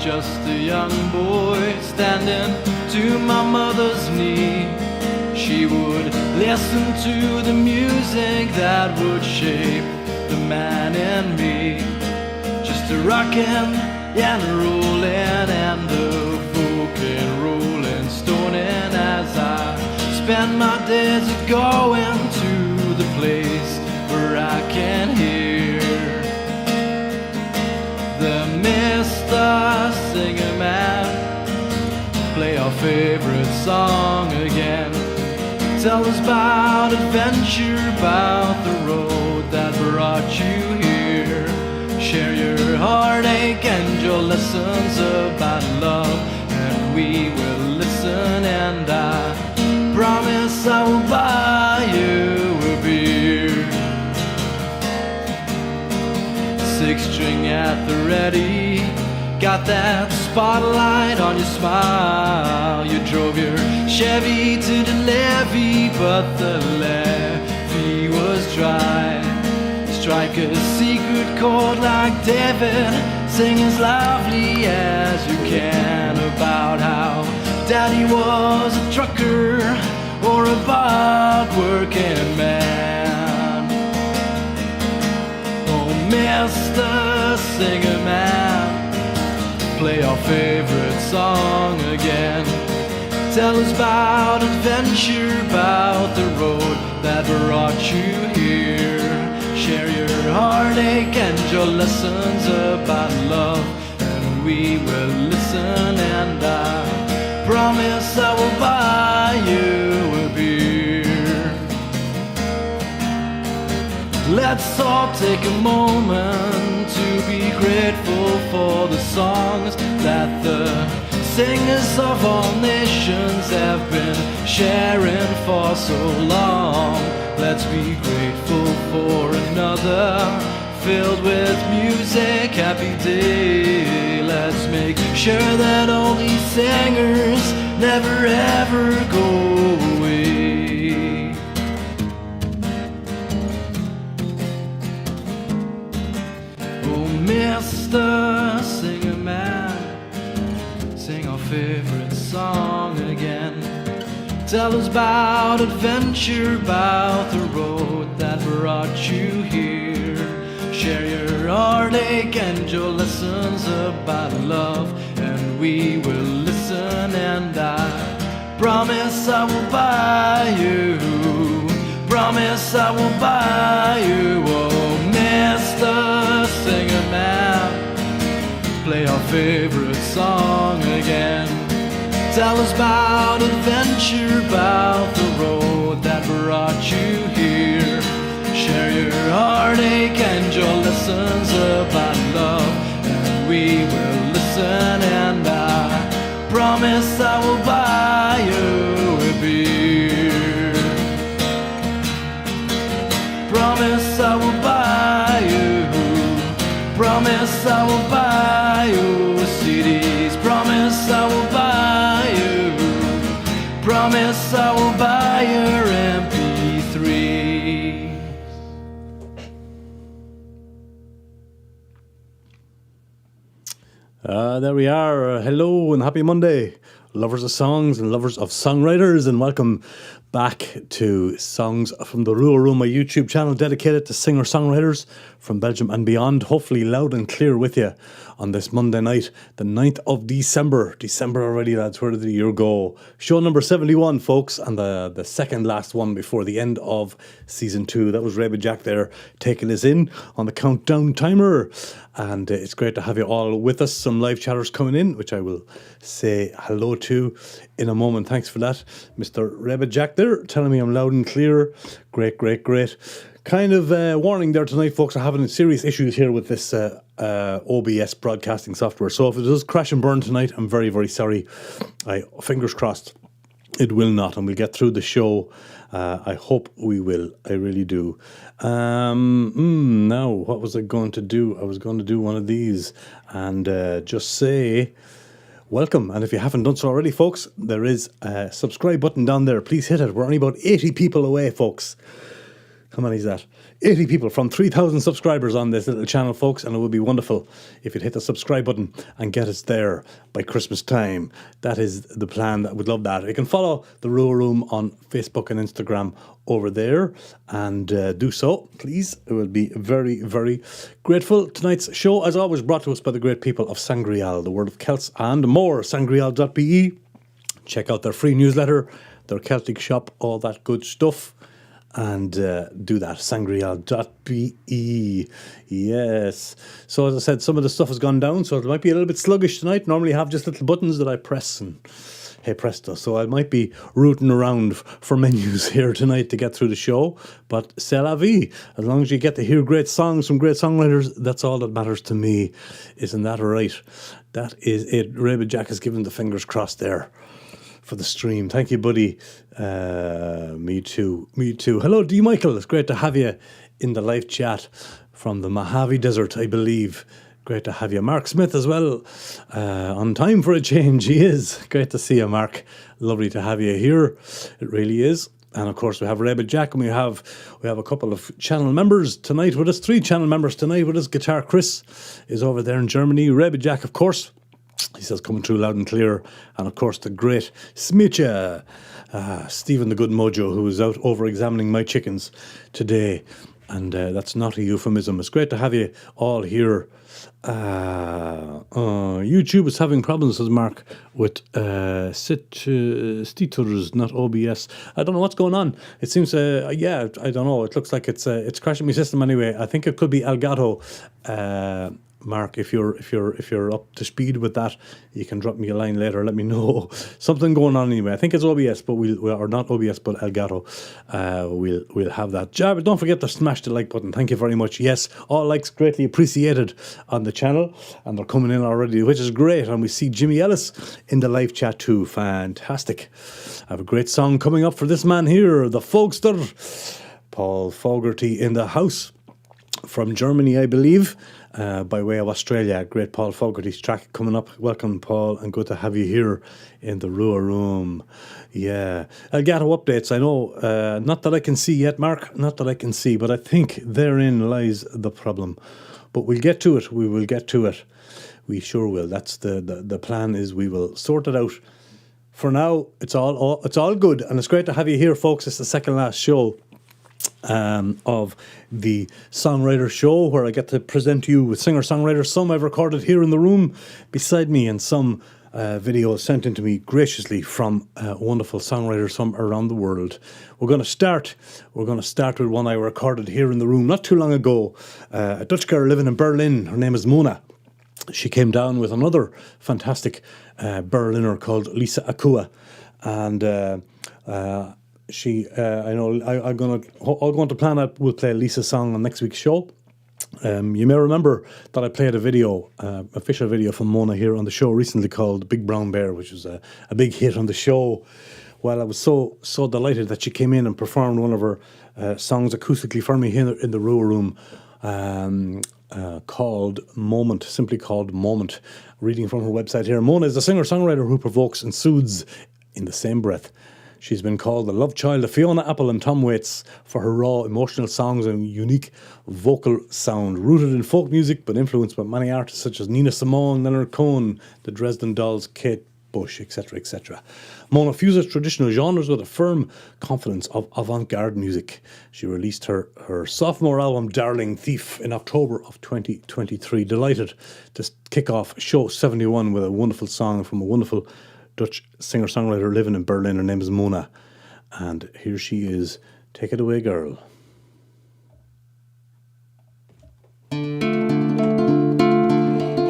just a young boy standing to my mother's knee. She would listen to the music that would shape the man in me. Just a rockin' and a rollin' and a folk and rollin', stonin' as I spend my days going to the place where I can hear the Mr. Singer Man play our favorite song again. Tell us about adventure, about the road that brought you here. Share your heartache and your lessons about love, and we will listen, and I promise I will buy you a beer. 6-string at the ready, got that spotlight on your smile. You drove your Chevy to the levee, but the levee was dry. Strike a secret chord like David, sing as loudly as you can about how Daddy was a trucker or a hard-working man. Oh, Mr. Singer Man, play our favorite song again. Tell us about adventure, about the road that brought you here. Share your heartache and your lessons about love, and we will listen, and I promise I will buy you a beer. Let's all take a moment to be grateful for the songs that the singers of all nations have been sharing for so long. Let's be grateful for another filled with music, happy day. Let's make sure that all these singers never ever go away. Oh, Mr. Singer Man, sing our favorite song again. Tell us about adventure, about the road that brought you here. Share your heartache and your lessons about love, and we will listen, and I promise I will buy you. Promise I will buy you. Oh, Mr. Singer Man, play our favorite song again. Tell us about adventure, about the road that brought you here. Share your heartache and your lessons about love, and we will listen, and I promise I will buy you a beer. Promise I will buy you. Promise I will buy you CDs. Promise I will buy you. Promise I will buy your MP3. There we are. Hello and happy Monday, lovers of songs and lovers of songwriters, and welcome back to Songs from the Rua Room, my YouTube channel dedicated to singer-songwriters from Belgium and beyond. Hopefully loud and clear with you on this Monday night, the 9th of December. December already, lads. Where did the year go? Show number 71, folks, and the second last one before the end of season 2. That was Rebbe Jack there taking us in on the countdown timer. And it's great to have you all with us. Some live chatters coming in, which I will say hello to in a moment. Thanks for that, Mr. Rebbe Jack there, telling me I'm loud and clear. Great, great, great. Kind of warning there tonight, folks. I'm having serious issues here with this OBS broadcasting software. So if it does crash and burn tonight, I'm very, very sorry. Fingers crossed it will not, and we'll get through the show. I hope we will. I really do. Now, what was I going to do? I was going to do one of these and just say welcome. And if you haven't done so already, folks, there is a subscribe button down there. Please hit it. We're only about 80 people away, folks. How many is that? 80 people from 3,000 subscribers on this little channel, folks, and it would be wonderful if you'd hit the subscribe button and get us there by Christmas time. That is the plan. I would love that. You can follow the Rua Room on Facebook and Instagram over there, and do so, please. It would be very, very grateful. Tonight's show, as always, brought to us by the great people of Sangreal, the world of Celts and more. Sangreal.be. Check out their free newsletter, their Celtic shop, all that good stuff. And do that, sangreal.be. Yes. So as I said, some of the stuff has gone down, so it might be a little bit sluggish tonight. Normally I have just little buttons that I press and hey presto. So I might be rooting around for menus here tonight to get through the show. But c'est la vie. As long as you get to hear great songs from great songwriters, that's all that matters to me. Isn't that right? That is it. Rabbit Jack has given the fingers crossed there for the stream. Thank you, buddy. Me too. Hello, D. Michael. It's great to have you in the live chat from the Mojave Desert, I believe. Great to have you. Mark Smith as well. On time for a change, he is. Great to see you, Mark. Lovely to have you here. It really is. And of course, we have Rabbit Jack, and we have a couple of channel members tonight with us. 3 channel members tonight with us. Guitar Chris is over there in Germany. Rabbit Jack, of course. He says, coming through loud and clear. And of course, the great Smitcha, Stephen the Good Mojo, who is out over-examining my chickens today. And that's not a euphemism. It's great to have you all here. YouTube is having problems, says Mark, with Stiters, not OBS. I don't know what's going on. It seems, I don't know. It looks like it's crashing my system anyway. I think it could be Elgato. Mark, if you're up to speed with that, you can drop me a line later. Let me know. Something going on anyway. I think it's OBS, but or not OBS, but Elgato. We'll have that. But don't forget to smash the like button. Thank you very much. Yes, all likes greatly appreciated on the channel, and they're coming in already, which is great. And we see Jimmy Ellis in the live chat too. Fantastic. I have a great song coming up for this man here, the Folkster, Paul Fogarty in the house from Germany, I believe. By way of Australia. Great Paul Fogarty's track coming up. Welcome, Paul, and good to have you here in the Rua Room. Yeah. Elgato updates, I know, not that I can see yet, Mark, not that I can see, but I think therein lies the problem. But we'll get to it. We will get to it. We sure will. That's the plan is we will sort it out. For now, it's all good, and it's great to have you here, folks. It's the second last show of the Songwriter show, where I get to present to you with singer-songwriters. Some I've recorded here in the room beside me, and some videos sent in to me graciously from wonderful songwriters from around the world. We're going to start with one I recorded here in the room not too long ago. A Dutch girl living in Berlin. Her name is Mona. She came down with another fantastic Berliner called Lisa Akua, and I'm going to plan out, we'll play Lisa's song on next week's show. You may remember that I played a video, official video from Mona here on the show recently called Big Brown Bear, which was a big hit on the show. Well, I was so delighted that she came in and performed one of her songs acoustically for me here in the Rua Room, called Moment, simply called Moment. Reading from her website here. Mona is a singer-songwriter who provokes and soothes in the same breath. She's been called the love child of Fiona Apple and Tom Waits for her raw, emotional songs and unique vocal sound, rooted in folk music but influenced by many artists such as Nina Simone, Leonard Cohen, the Dresden Dolls, Kate Bush, etc., etc. Mona fuses traditional genres with a firm confidence of avant-garde music. She released her sophomore album, Darling Thief, in October of 2023. Delighted to kick off show 71 with a wonderful song from a wonderful Dutch singer-songwriter living in Berlin. Her name is Mona. And here she is. Take it away, girl.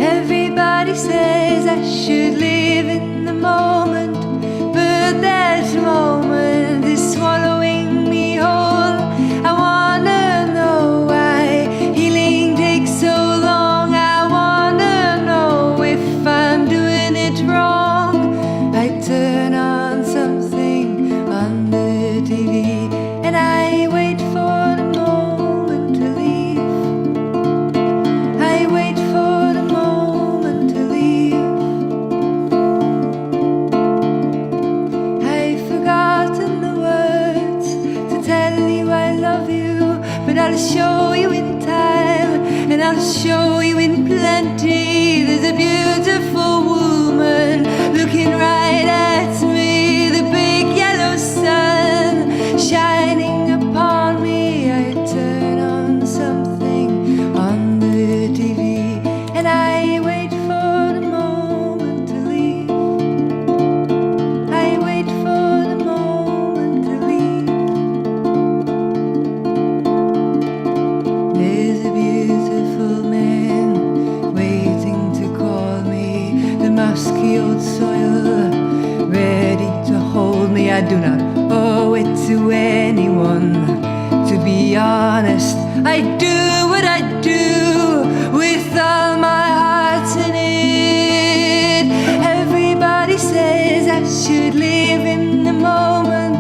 Everybody says I should live in the moment, but that moment is swallowing me whole. I wanna know why healing takes so long. I wanna know if I'm doing it wrong. I turn on something on the TV and I wait for the moment to leave. I wait for the moment to leave. I'll show you in plenty. There's a beautiful woman looking right at me. The big yellow sun shining upon me. I turn on something on the TV and I wait for the moment to leave. I wait for the moment to leave. There's a beautiful man waiting to call me. The musky old soil ready to hold me. I do not owe it to anyone. To be honest, I do what I do with all my heart in it. Everybody says I should live in the moment,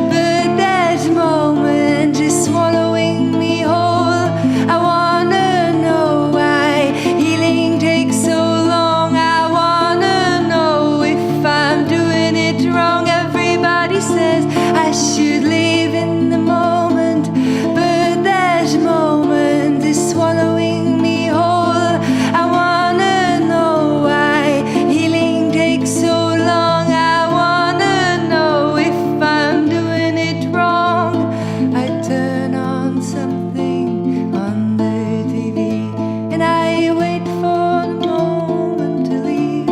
but that moment is swallowing me whole. I wanna know why healing takes so long. I wanna know if I'm doing it wrong. Everybody says I should live in the moment, but that moment is swallowing me whole. I wanna know why healing takes so long. I wanna know if I'm doing it wrong. I turn on something on the TV and I wait for the moment to leave.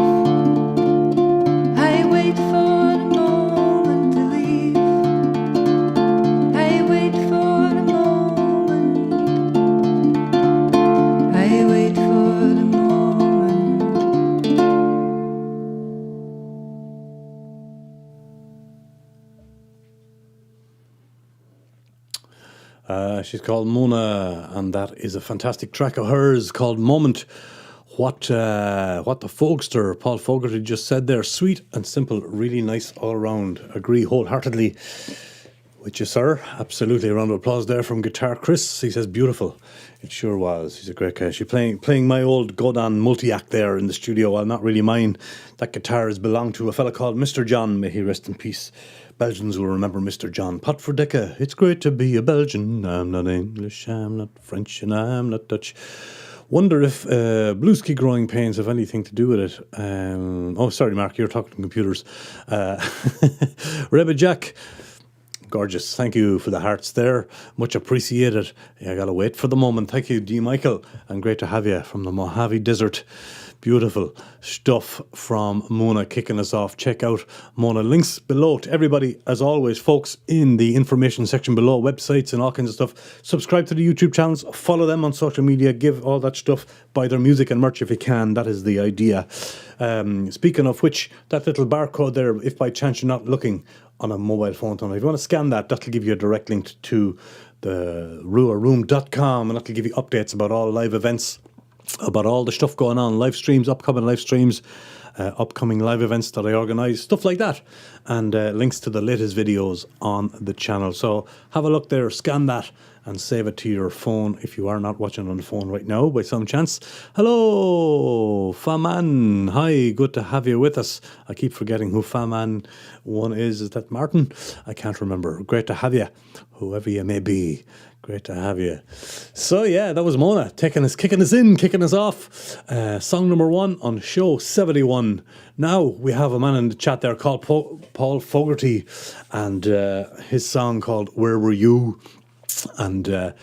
I wait for the moment to leave. I wait for the moment. I wait for the moment. She's called Mona, and that is a fantastic track of hers called Moment. What the folkster Paul Fogarty just said there, sweet and simple, really nice all around. Agree wholeheartedly with you, sir. Absolutely. A round of applause there from Guitar Chris. He says beautiful. It sure was. He's a great guy. She's playing my old Godin multi-act there in the studio. Well, not really mine. That guitar has belonged to a fella called Mr. John. May he rest in peace. Belgians will remember Mr. John. Pot for Dicka. It's great to be a Belgian. I'm not English, I'm not French, and I'm not Dutch. Wonder if bluesky growing pains have anything to do with it. Oh, sorry, Mark, you're talking computers. Rebbe Jack. Gorgeous. Thank you for the hearts there. Much appreciated. Yeah, I gotta wait for the moment. Thank you, D. Michael. And great to have you from the Mojave Desert. Beautiful stuff from Mona kicking us off. Check out Mona. Links below to everybody, as always, folks, in the information section below. Websites and all kinds of stuff. Subscribe to the YouTube channels. Follow them on social media. Give all that stuff. Buy their music and merch if you can. That is the idea. Speaking of which, that little barcode there, if by chance you're not looking on a mobile phone, if you want to scan that, that'll give you a direct link to the ruaroom.com, and that'll give you updates about all live events, about all the stuff going on, live streams, upcoming live streams, upcoming live events that I organise, stuff like that, and links to the latest videos on the channel. So have a look there, scan that, and save it to your phone if you are not watching on the phone right now by some chance. Hello, Faman. Hi, good to have you with us. I keep forgetting who Faman one is. Is that Martin? I can't remember. Great to have you, whoever you may be. Great to have you. So yeah, that was Mona kicking us off. Song number 1 on show 71. Now we have a man in the chat there called Paul Fogarty, and his song called Where Were You? And a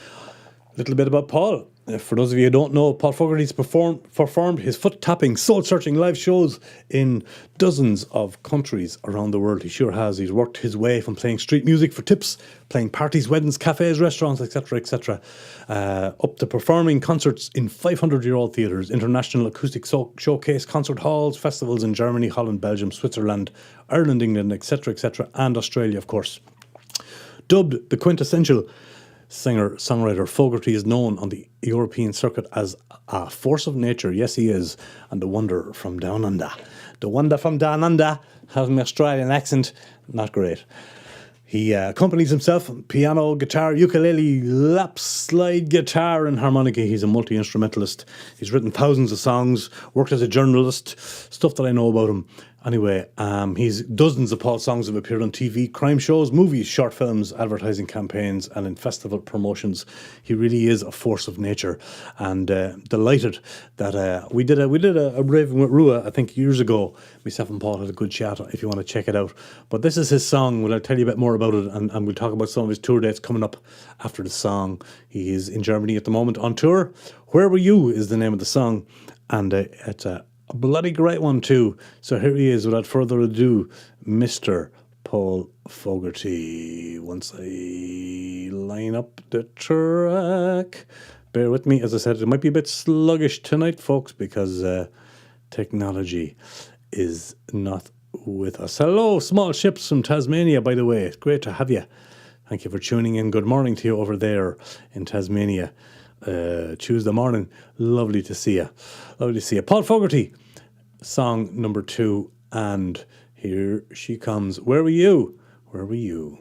little bit about Paul. For those of you who don't know, Paul Fogarty's performed his foot-tapping, soul-searching live shows in dozens of countries around the world. He sure has. He's worked his way from playing street music for tips, playing parties, weddings, cafes, restaurants, etc., up to performing concerts in 500-year-old theatres, international acoustic showcase concert halls, festivals in Germany, Holland, Belgium, Switzerland, Ireland, England, etc., and Australia, of course. Dubbed the quintessential singer-songwriter, Fogarty is known on the European circuit as a force of nature. Yes, he is. And the wonder from down under. The wonder from down under has an Australian accent. Not great. He accompanies himself on piano, guitar, ukulele, lap, slide guitar and harmonica. He's a multi-instrumentalist. He's written thousands of songs, worked as a journalist, stuff that I know about him. Anyway, he's dozens of Paul songs have appeared on TV, crime shows, movies, short films, advertising campaigns, and in festival promotions. He really is a force of nature, and delighted that we did a raving with Rua, I think years ago. Myself and Paul had a good chat. If you want to check it out, but this is his song. Well, I'll tell you a bit more about it, and we'll talk about some of his tour dates coming up after the song. He is in Germany at the moment on tour. Where Were You is the name of the song, and it's a bloody great one too. So here he is, without further ado, Mr. Paul Fogarty. Once I line up the track, bear with me. As I said, it might be a bit sluggish tonight, folks, because technology is not with us. Hello, small ships from Tasmania, by the way. It's great to have you. Thank you for tuning in. Good morning to you over there in Tasmania. Tuesday morning. Lovely to see you. Lovely to see you. Paul Fogarty, song number 2, and here she comes. Where were you? Where were you?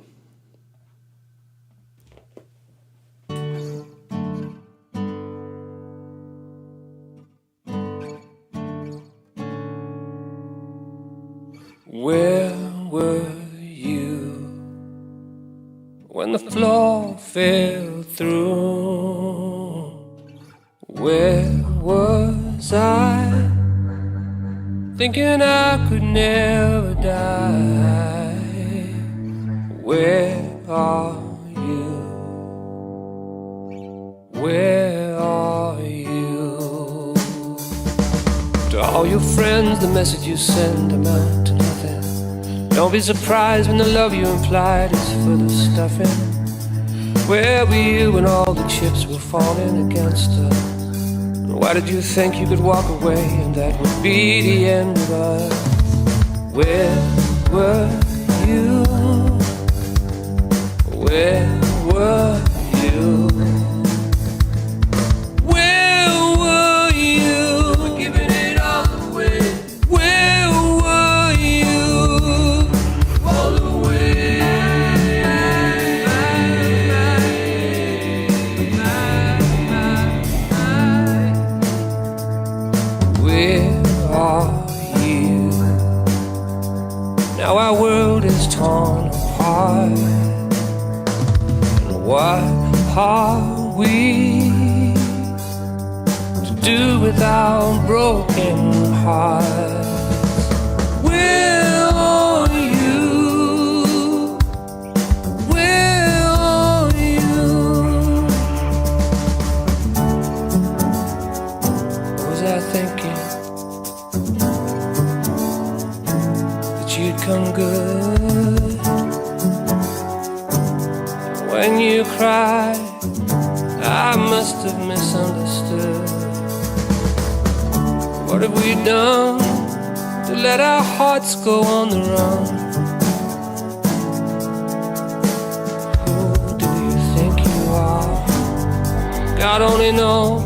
Where were you when the floor fell through? Where was I, thinking I could never die? Where are you? Where are you? To all your friends, the message you send amount to nothing. Don't be surprised when the love you implied is full of stuffing. Where were you when all the chips were falling against us? Why did you think you could walk away and that would be the end of us? Where were you? Where were you? Where were you? We're giving it all away. Where were you? All the way. Where are you? Now our world is torn apart. And what are we to do without broken hearts? Where are you? Where are you? What was I thinking? That you'd come good. When you cried, I must have misunderstood. What have we done to let our hearts go on the run? Who do you think you are? God only knows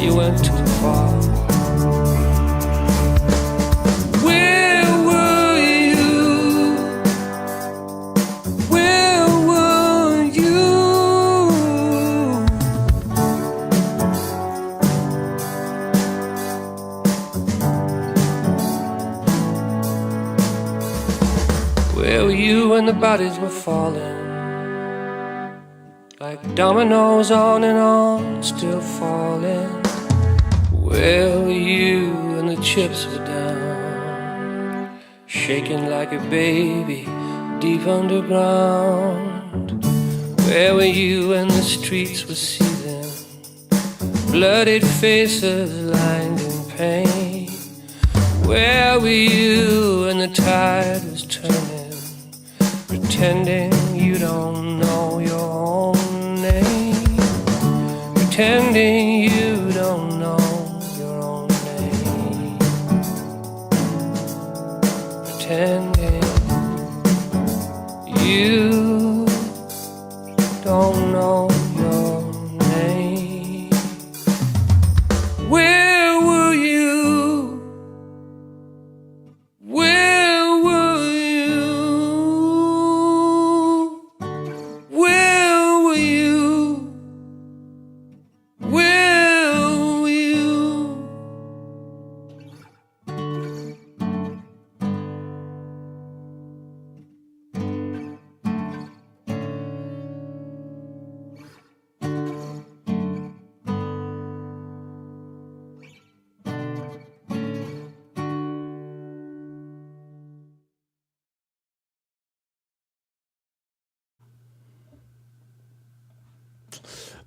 you went too far. Where were you? Where were you? Where were you when the bodies were falling? Like dominoes on and on, still falling. Where were you when the chips were down? Shaking like a baby deep underground. Where were you when the streets were seething? Bloodied faces lined in pain. Where were you when the tide was turning? Pretending you don't know your own name. Pretending you don't know your own name. Pretending you don't know your name. Where were you? Where were you? Where were you? Where were you?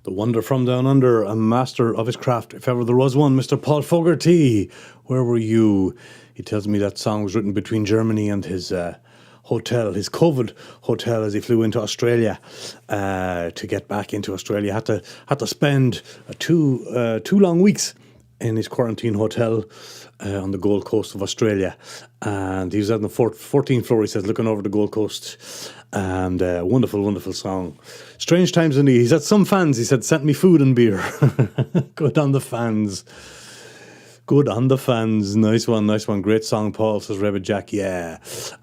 The wonder from down under, a master of his craft, if ever there was one, Mr. Paul Fogarty. Where were you? He tells me that song was written between Germany and his hotel, his COVID hotel, as he flew into Australia to get back into Australia. Had to spend 2 long weeks in his quarantine hotel on the Gold Coast of Australia, and he was on the 14th floor, he says, looking over the Gold Coast, and wonderful song. Strange times indeed. He said some fans, he said, sent me food and beer. Good on the fans. Nice one. Great song, Paul, says Rebbe Jack. Yeah,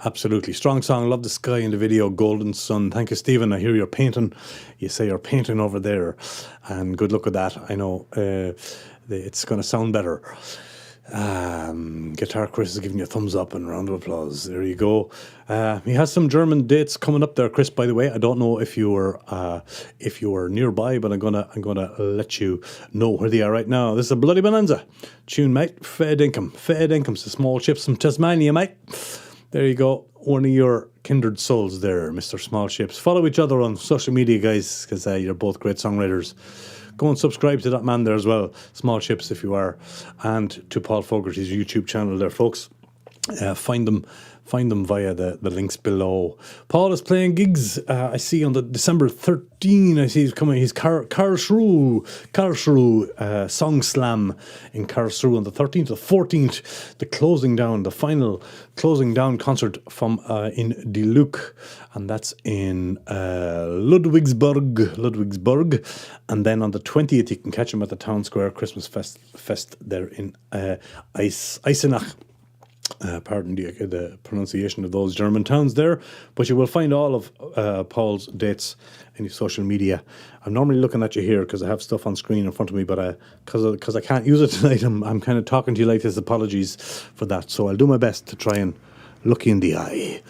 absolutely. Strong song. Love the sky in the video. Golden sun. Thank you, Stephen. I hear you're painting. You say you're painting over there. And good luck with that. I know it's going to sound better. Guitar Chris is giving you a thumbs up and a round of applause. There you go. He has some German dates coming up there, Chris, by the way. I don't know if you were nearby, but I'm gonna let you know where they are right now. This is a bloody bonanza tune, mate. Fair dinkum, so small chips from Tasmania, mate. There you go. One of your kindred souls there, Mr. Small Chips. Follow each other on social media, guys, because you're both great songwriters. Go and subscribe to that man there as well, Small Chips, if you are, and to Paul Fogarty's YouTube channel there, folks. Find them via the links below. Paul is playing gigs. I see on the December 13. I see he's coming. He's Karlsruhe Song Slam in Karlsruhe on the 13th to 14th. The final closing down concert from in Die Luke, and that's in Ludwigsburg. And then on the 20th, you can catch him at the Town Square Christmas Fest there in Eisenach. Pardon the pronunciation of those German towns there, but you will find all of Paul's dates in his social media. I'm normally looking at you here because I have stuff on screen in front of me, but because I can't use it tonight, I'm kind of talking to you like this. Apologies for that. So I'll do my best to try and look you in the eye.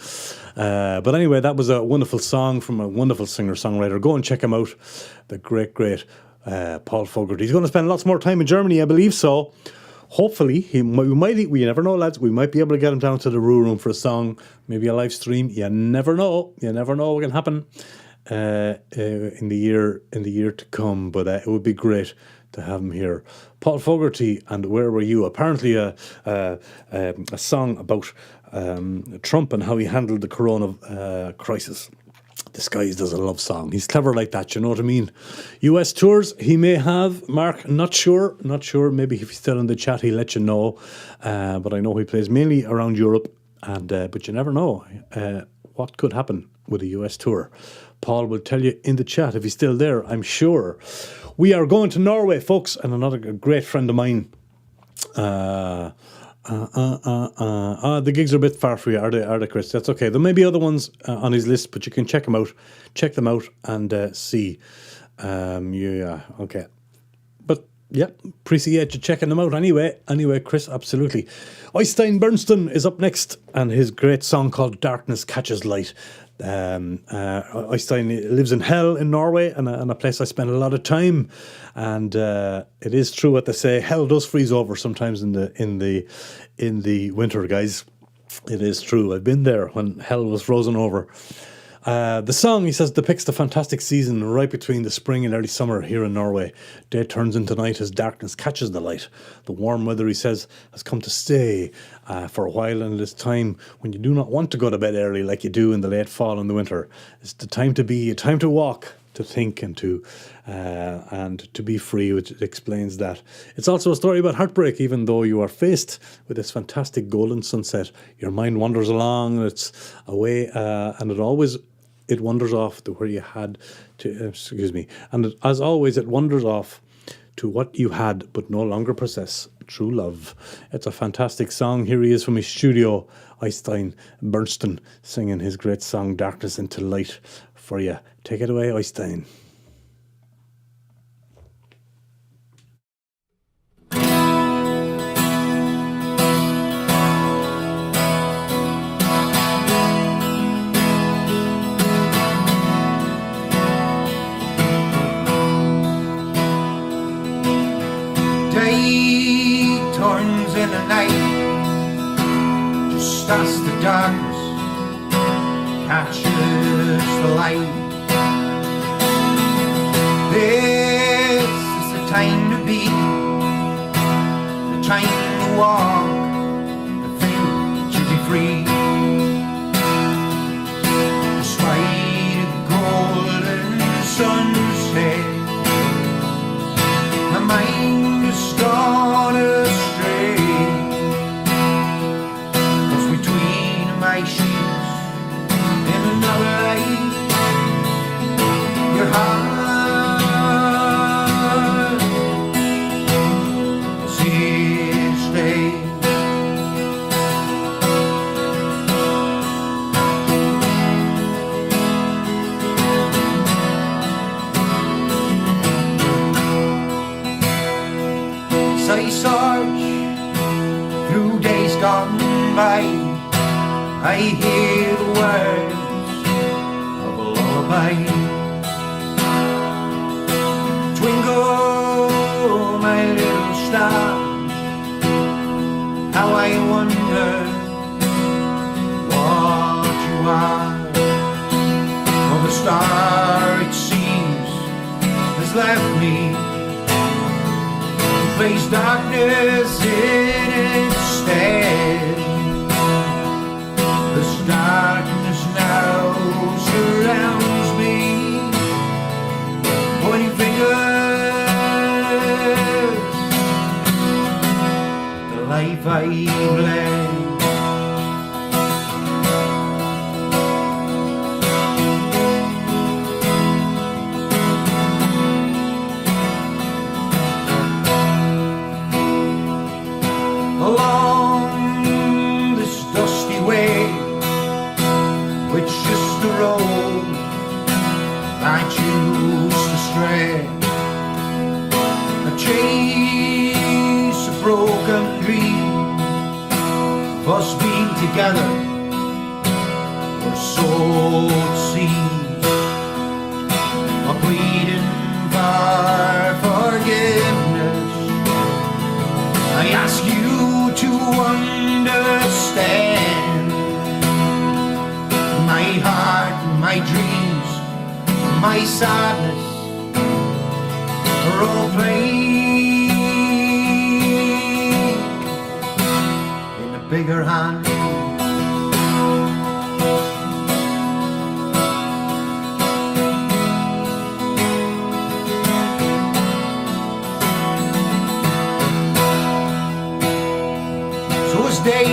But anyway, that was a wonderful song from a wonderful singer-songwriter. Go and check him out. The great Paul Fogarty. He's going to spend lots more time in Germany, I believe so. Hopefully, we never know, lads. We might be able to get him down to the Rua Room for a song, maybe a live stream. You never know what can happen in the year to come. But it would be great to have him here. Paul Fogarty and Where Were You? Apparently, a song about Trump and how he handled the corona crisis. This guy does a love song. He's clever like that, you know what I mean? US tours, he may have. Mark, not sure. Maybe if he's still in the chat, he'll let you know. But I know he plays mainly around Europe. And but you never know what could happen with a US tour. Paul will tell you in the chat if he's still there, I'm sure. We are going to Norway, folks, and another great friend of mine. The gigs are a bit far for you, are they, Chris? That's okay. There may be other ones on his list, but you can check them out and see. Okay. But yeah, appreciate you checking them out anyway, Chris, absolutely. Øystein Bernsten is up next, and his great song called Darkness Catches Light. Øystein lives in hell in Norway, and a place I spend a lot of time, and it is true what they say, hell does freeze over sometimes in the winter, guys. It is true. I've been there when hell was frozen over. The song, he says, depicts the fantastic season right between the spring and early summer here in Norway. Day turns into night as darkness catches the light. The warm weather, he says, has come to stay for a while, and it is time when you do not want to go to bed early like you do in the late fall and the winter. It's the time to be, a time to walk, to think, and to be free, which explains that. It's also a story about heartbreak. Even though you are faced with this fantastic golden sunset, your mind wanders along, and it's away, and it wanders off to where you had to, and as always, it wanders off to what you had but no longer possess, true love. It's a fantastic song. Here he is from his studio, Øystein Bernsten, singing his great song, Darkness into Light, for you. Take it away, Øystein. Day turns into night, just as the darkness catches the light. There time to be, the time to walk, the thing to be free. Despite the golden sunset, my mind has gone astray. 'Cause between my sheets and another light, your heart is here to stay. As I search through days gone by, I hear the words of a lullaby. Twinkle, my little star, how I wonder what you are. For the star, it seems, has left me, placed darkness in its stead. This darkness now surrounds me, pointing fingers at the life I've led. Along this dusty way, which is the road I choose to stray, I chase a broken dream of us being together, or so it seems. I'm pleading for forgiveness. I ask you to understand my heart, my dreams, my sadness are all playing in a bigger hand. So as day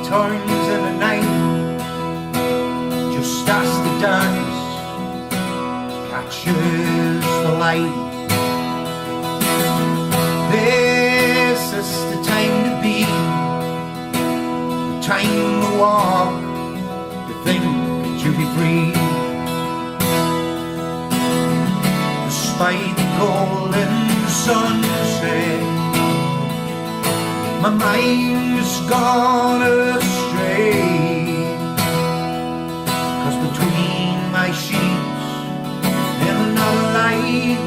turns in the night, just as the dance catches the light, this is the time to be, the time to walk, the thing to be free. Despite the golden sunset, my mind has gone astray. 'Cause between my sheets and another light,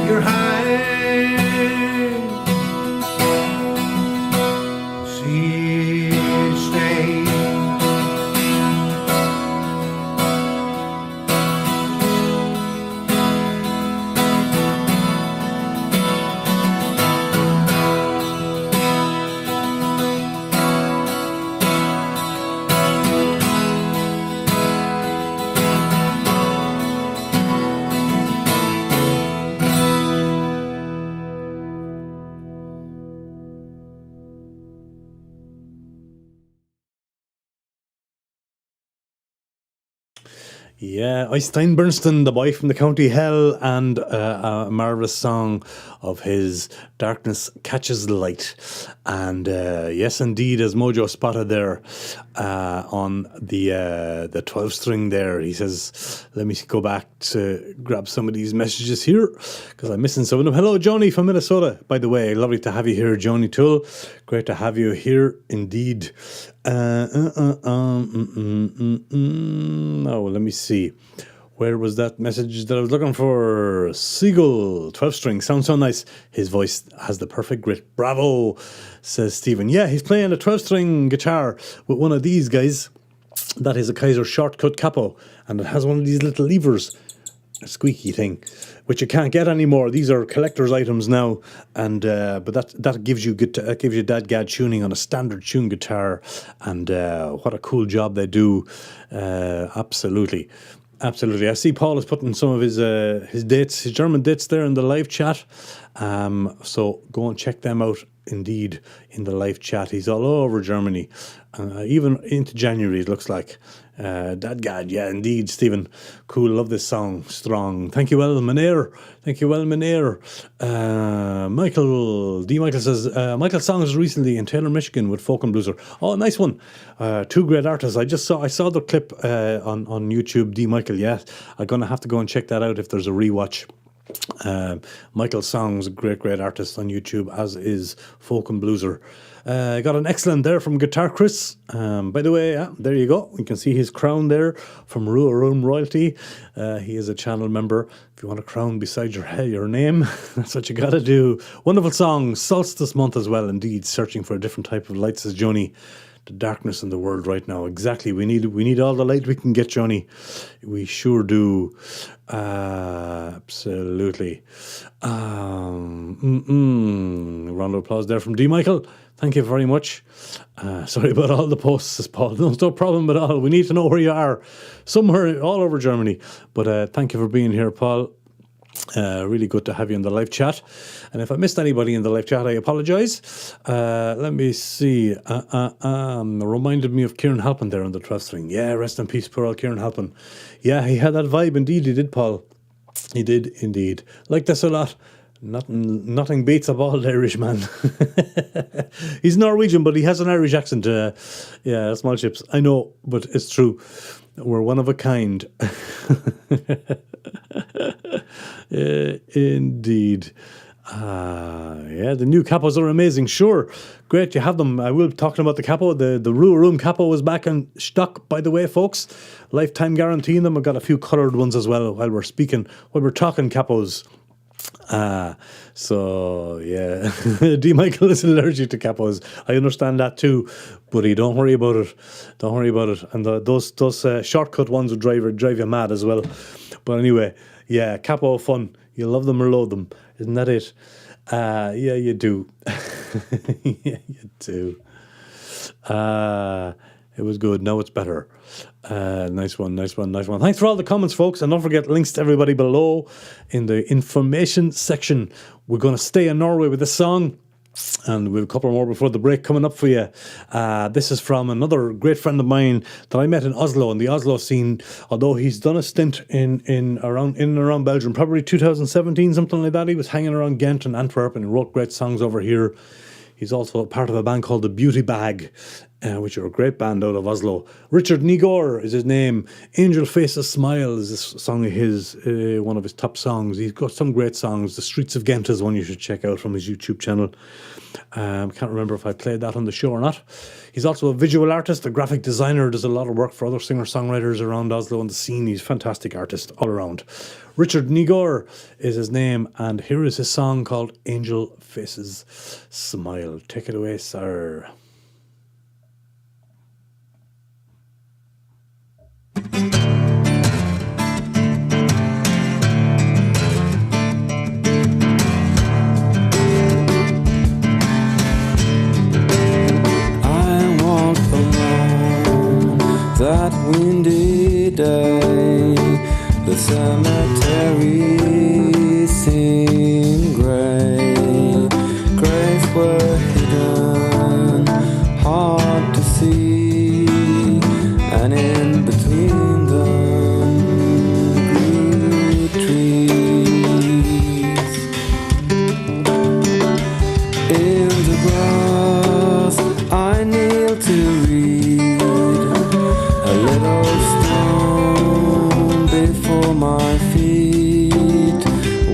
your heart is here to stay. Yeah, Eystein Bernstein, the boy from the County Hell, and a marvellous song of his, Darkness Catches the Light. And yes, indeed, as Mojo spotted there on the 12 string there, he says, let me go back to grab some of these messages here, because I'm missing some of them. Hello, Johnny from Minnesota, by the way. Lovely to have you here, Johnny Toole. Great to have you here, indeed. Oh, let me see. Where was that message that I was looking for? Seagull, 12 string, sounds so nice. His voice has the perfect grit. Bravo, says Stephen. Yeah, he's playing a 12 string guitar with one of these guys. That is a Kaiser Shortcut Capo, and it has one of these little levers squeaky thing, which you can't get anymore. These are collector's items now, and but that gives you dadgad tuning on a standard tune guitar, and what a cool job they do. Absolutely. I see Paul is putting some of his dates, his German dates there in the live chat. So go and check them out. Indeed, in the live chat, he's all over Germany, even into January. It looks like. Dadgad, yeah, indeed, Stephen. Cool, love this song. Strong. Thank you, well, Meneer. Michael says Michael's song was recently in Taylor, Michigan with Folk and Blueser. Oh, nice one. Two great artists. I saw the clip on YouTube. D. Michael, yeah. I'm gonna have to go and check that out if there's a rewatch. Michael's song's a great artist on YouTube, as is Folk and Blueser. Got an excellent there from Guitar Chris. By the way, there you go. You can see his crown there from Rua Room Royalty. He is a channel member. If you want a crown beside your name, that's what you gotta do. Wonderful song, Solstice Month as well. Indeed, searching for a different type of light, says Johnny. The darkness in the world right now. Exactly. We need all the light we can get, Johnny. We sure do. Absolutely. Round of applause there from D. Michael. Thank you very much. Sorry about all the posts, says Paul. No problem at all. We need to know where you are. Somewhere all over Germany. But thank you for being here, Paul. Really good to have you in the live chat. And if I missed anybody in the live chat, I apologise. Let me see. Reminded me of Kieran Halpin there on the 12th string. Yeah, rest in peace, poor old Kieran Halpin. Yeah, he had that vibe. Indeed, he did, Paul. He did, indeed. Like this a lot. Nothing beats a bald Irish man. He's Norwegian, but he has an Irish accent. Yeah, small chips. I know, but it's true. We're one of a kind. Indeed. Yeah, the new capos are amazing. Sure, great, you have them. I will be talking about the capo. The Rua Room capo is back in stock, by the way, folks. Lifetime guaranteeing them. I've got a few coloured ones as well while we're talking capos. So yeah, D. Michael is allergic to capos. I understand that too, buddy. Don't worry about it. And those shortcut ones will drive you mad as well. But anyway, yeah, capo fun. You love them or loathe them, isn't that it? Yeah, you do. Yeah, you do. It was good. Now it's better. Nice one. Thanks for all the comments, folks. And don't forget, links to everybody below in the information section. We're going to stay in Norway with this song. And we have a couple more before the break coming up for you. This is from another great friend of mine that I met in Oslo, in the Oslo scene. Although he's done a stint in and around Belgium, probably 2017, something like that. He was hanging around Ghent and Antwerp and wrote great songs over here. He's also part of a band called the Beauty Bag, which are a great band out of Oslo. Richard Nigor is his name. Angel Faces Smile is this song of his, one of his top songs. He's got some great songs. The Streets of Ghent is one you should check out from his YouTube channel. Can't remember if I played that on the show or not. He's also a visual artist, a graphic designer, does a lot of work for other singer-songwriters around Oslo and the scene. He's a fantastic artist all around. Richard Nigor is his name, and here is his song called Angel Faces Smile. Take it away, sir. That windy day, the cemetery seemed grey. Graves were hidden, hard to see, and in between them grew trees. In the grass I kneel to read a little stone before my feet.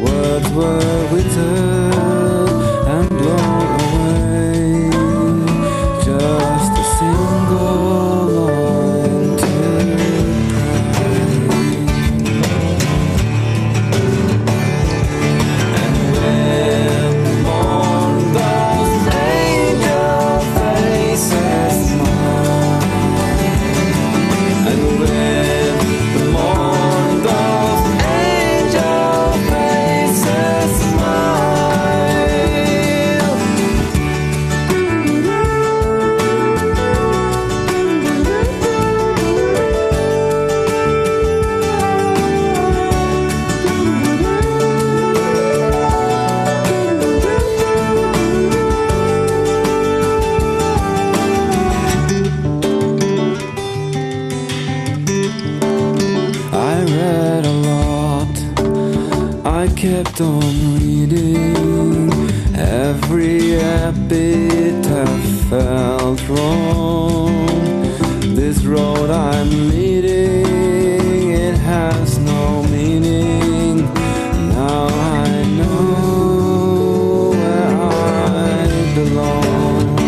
Words were withered and blown away. on reading every epitaph felt wrong. This road I'm leading, it has no meaning. Now I know where I belong.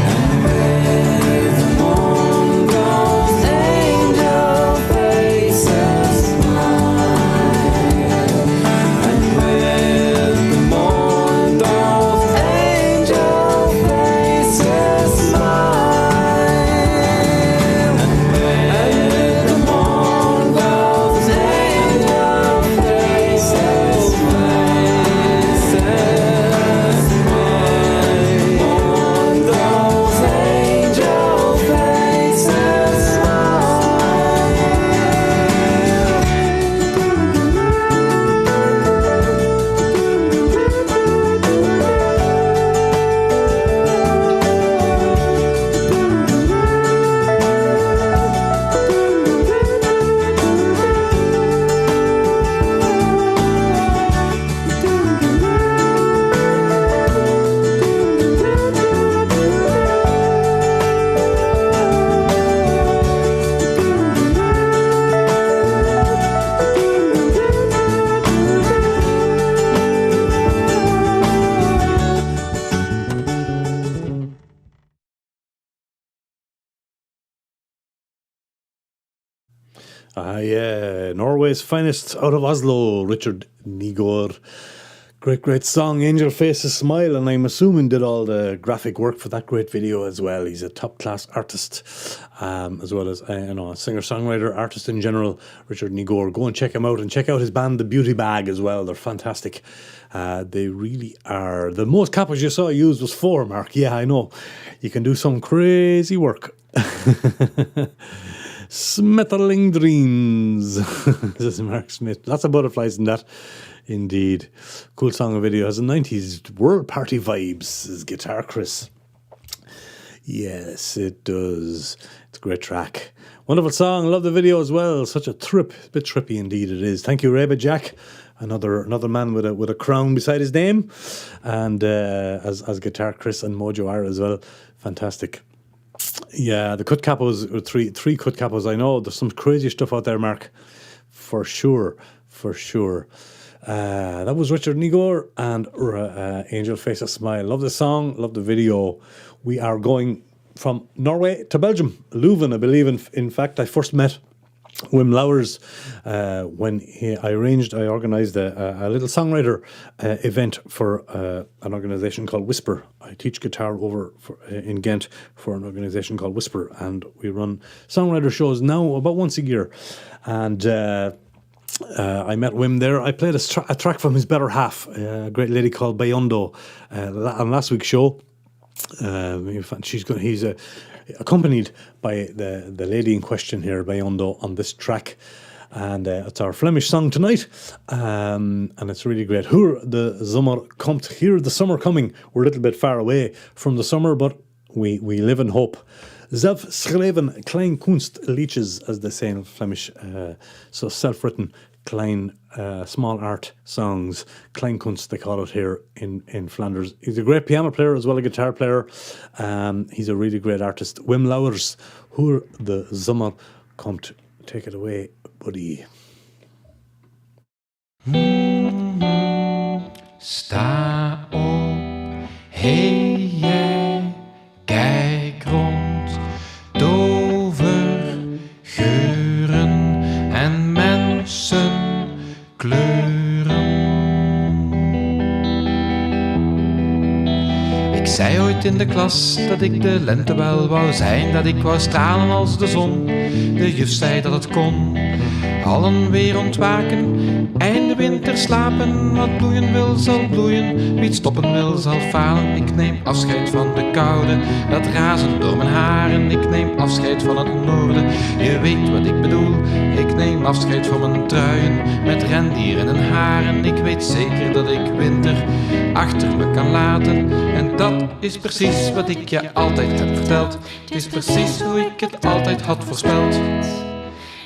And with the moon goes angel faces smile. And with the moon those angel faces smile. And with the moon those angel faces smile. Those angel faces Yeah, Norway's finest out of Oslo, Richard Nygård. Great song, Angel Faces Smile, and I'm assuming did all the graphic work for that great video as well. He's a top-class artist, as well as a singer-songwriter, artist in general, Richard Nygård. Go and check him out, and check out his band, The Beauty Bag, as well. They're fantastic. They really are. The most capos you saw used was 4, Mark. Yeah, I know. You can do some crazy work. Smetterling Dreams. This is Mark Smith. Lots of butterflies in that. Indeed. Cool song and video. Has a 90s world party vibes. This is Guitar Chris. Yes, it does. It's a great track. Wonderful song. Love the video as well. Such a trip. A bit trippy indeed it is. Thank you, Reba Jack. Another man with a crown beside his name. And as Guitar Chris and Mojo are as well. Fantastic. Yeah, the cut capos, three cut capos. I know there's some crazy stuff out there, Mark. For sure. That was Richard Nygård and Angel Faces Smile. Love the song, love the video. We are going from Norway to Belgium, Leuven, I believe. In fact, I first met Wim Lauwers when I organised a little songwriter event for an organisation called Whisper. I teach guitar over in Ghent for an organisation called Whisper, and we run songwriter shows now about once a year. And I met Wim there. I played a track from his better half, a great lady called Bayondo, on last week's show. He's accompanied by the lady in question here, Bayondo, on this track. And it's our Flemish song tonight. And it's really great. Hier de zomer komt. Here the summer coming. We're a little bit far away from the summer, but we live in hope. Zelfschreven kleinkunstliedjes, as they say in Flemish. So self-written, klein, small art songs. Kleinkunst, they call it here in Flanders. He's a great piano player as well as a guitar player. He's a really great artist. Wim Lauwers, Hier de zomer komt. Take it away, buddy. Sta op, hey jij, kijk rond, tover, geuren en mensen, kleuren. Ik zei ooit in de klas dat ik de lente wel wou zijn, dat ik wou stralen als de zon. De juf zei dat het kon, allen weer ontwaken, einde winter slapen. Wat bloeien wil zal bloeien, wie het stoppen wil zal falen. Ik neem afscheid van de koude, dat razen door mijn haren. Ik neem afscheid van het noorden, je weet wat ik bedoel. Ik neem afscheid van mijn truien, met rendieren en haren. Ik weet zeker dat ik winter achter me kan laten. En dat is precies wat ik je altijd heb verteld. Het is precies hoe ik het altijd had voorspeld.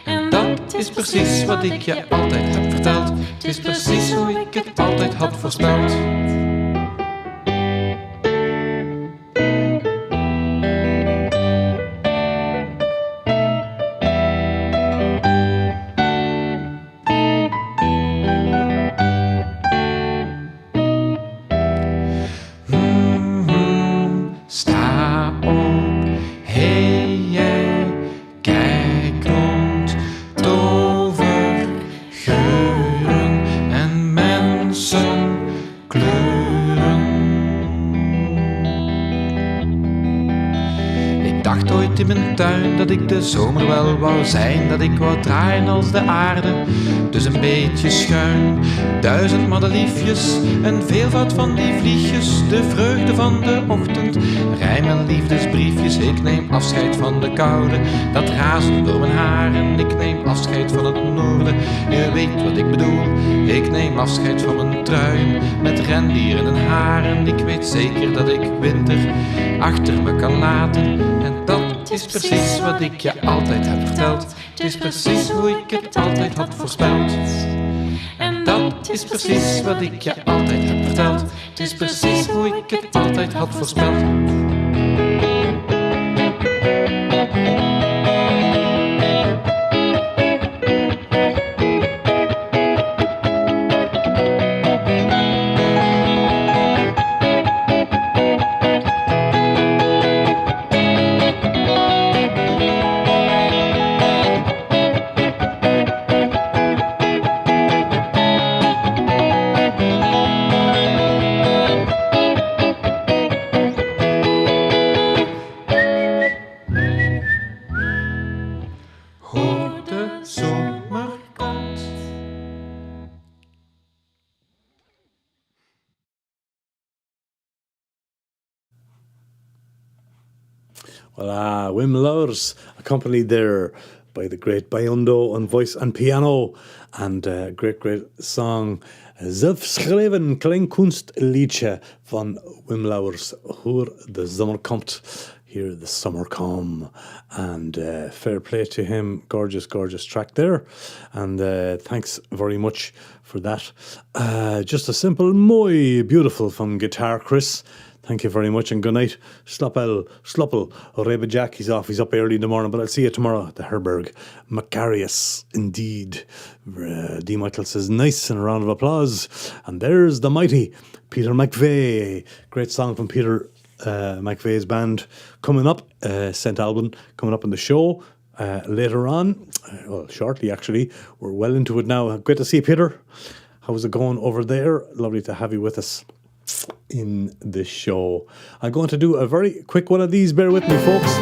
En dat is precies wat ik je altijd heb verteld. Het is precies hoe ik het altijd had voorspeld. Sta op, hey jij, kijk rond, tover, geuren en mensen, kleuren. Ik dacht ooit in mijn tuin dat ik de zomer wel wou zijn, dat ik wou draaien als de aarde, dus een beetje schuin. 1000 madeliefjes, een veelvoud van die vliegjes, de vreugde van de ochtend, rijm en liefdesbriefjes. Ik neem afscheid van de koude, dat raast door mijn haren. Ik neem afscheid van het noorden, je weet wat ik bedoel. Ik neem afscheid van mijn truien, met rendieren en haren. Ik weet zeker dat ik winter achter me kan laten. En dat is precies wat ik je altijd heb verteld. Het is precies hoe ik het altijd had voorspeld. En dat is precies wat ik je altijd heb verteld. Het is precies hoe ik het altijd had voorspeld. Hoe de zomer komt. Voilà, Wim Lowers, accompanied there by the great Biondo on voice and piano, and great song, zelfschreven kleinkunstliedje van Wim Lowers, Hoe de zomer komt. Hear the summer come, and fair play to him. Gorgeous track there, and thanks very much for that. Just a simple mooi beautiful from Guitar Chris. Thank you very much, and good night. Sloppel, Reba Jack, he's off. He's up early in the morning, but I'll see you tomorrow at the Herberg. Macarius, indeed. D. Michael says, nice, and a round of applause. And there's the mighty Peter McVeigh. Great song from Peter McVeigh's band coming up. St. Alban coming up in the show later on. Well, shortly, actually. We're well into it now. Great to see you, Peter. How's it going over there? Lovely to have you with us in the show. I'm going to do a very quick one of these. Bear with me, folks.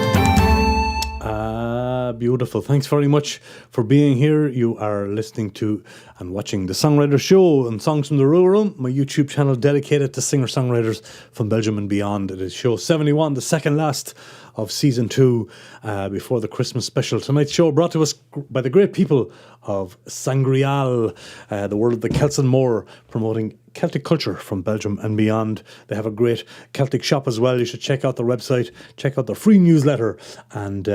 Beautiful. Thanks very much for being here. You are listening to and watching the Songwriter Show and Songs from the Rua Room, my YouTube channel dedicated to singer-songwriters from Belgium and beyond. It is show 71, the second last of season 2 before the Christmas special. Tonight's show brought to us by the great people of Sangrial, the world of the Celts and more, promoting Celtic culture from Belgium and beyond. They have a great Celtic shop as well. You should check out their website, check out their free newsletter, and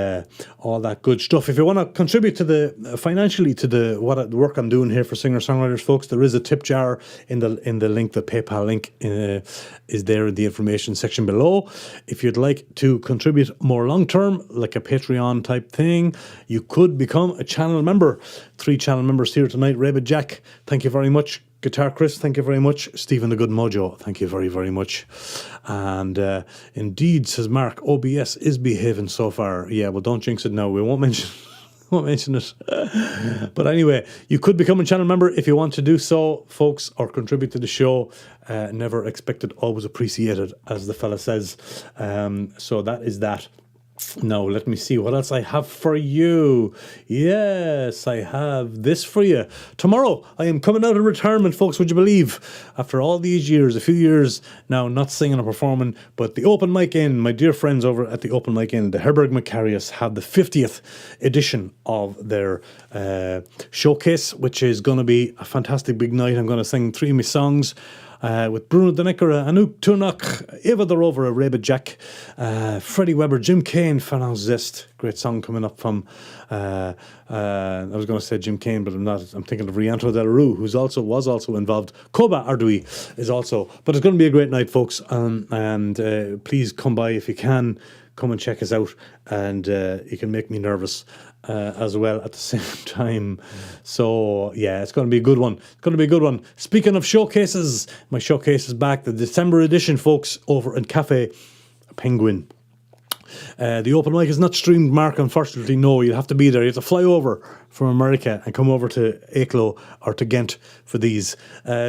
all that good stuff. If you want to contribute to the financially to the work I'm doing here for singer-songwriters, folks, there is a tip jar in the link. The PayPal link is there in the information section below. If you'd like to contribute more long-term, like a Patreon type thing, you could become a channel member. 3 channel members here tonight. Reba Jack, thank you very much. Guitar Chris, thank you very much. Stephen the Good Mojo, thank you very, very much. And indeed, says Mark, OBS is behaving so far. Yeah, well, don't jinx it now. We won't mention it. But anyway, you could become a channel member if you want to do so, folks, or contribute to the show. Never expected, always appreciated, as the fella says. So that is that. Now, let me see what else I have for you. Yes, I have this for you. Tomorrow, I am coming out of retirement, folks, would you believe? After all these years, a few years now, not singing or performing, but the Open Mic Inn, my dear friends over at the Open Mic Inn, the Herberg Macarius, have the 50th edition of their showcase, which is going to be a fantastic big night. I'm going to sing 3 of my songs. with Bruno De Nickera, Anouk Tunnock, Eva the Rover, Reba Jack, Freddie Weber, Jim Kane, Fernand Zest. Great song coming up from, I was going to say Jim Kane, but I'm not. I'm thinking of Rianto Del Rue, who was also involved. Koba Ardui is also. But it's going to be a great night, folks. And please come by if you can. Come and check us out, and you can make me nervous as well at the same time. So yeah, it's going to be a good one. It's going to be a good one. Speaking of showcases, my showcase is back, the December edition, folks, over in Cafe Penguin. The open mic is not streamed, Mark, unfortunately. No, you have to be there. You have to fly over from America and come over to Aiklo or to Ghent for these.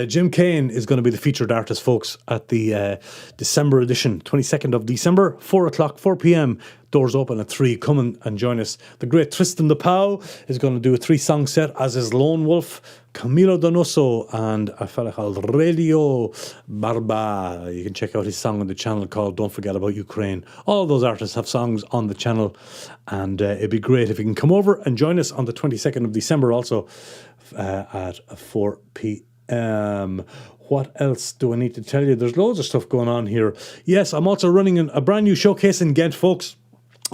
Jim Kane is going to be the featured artist, folks, at the December edition, 22nd of December, 4 p.m. Doors open at 3. Come and join us. The great Tristan the Pow is going to do a 3-song set, as is Lone Wolf, Camilo Donoso, and a fella called Radio Barba. You can check out his song on the channel called Don't Forget About Ukraine. All those artists have songs on the channel, and it'd be great if you can come over and join us on the 22nd of December also at 4 p.m. What else do I need to tell you? There's loads of stuff going on here. Yes, I'm also running a brand new showcase in Ghent, folks.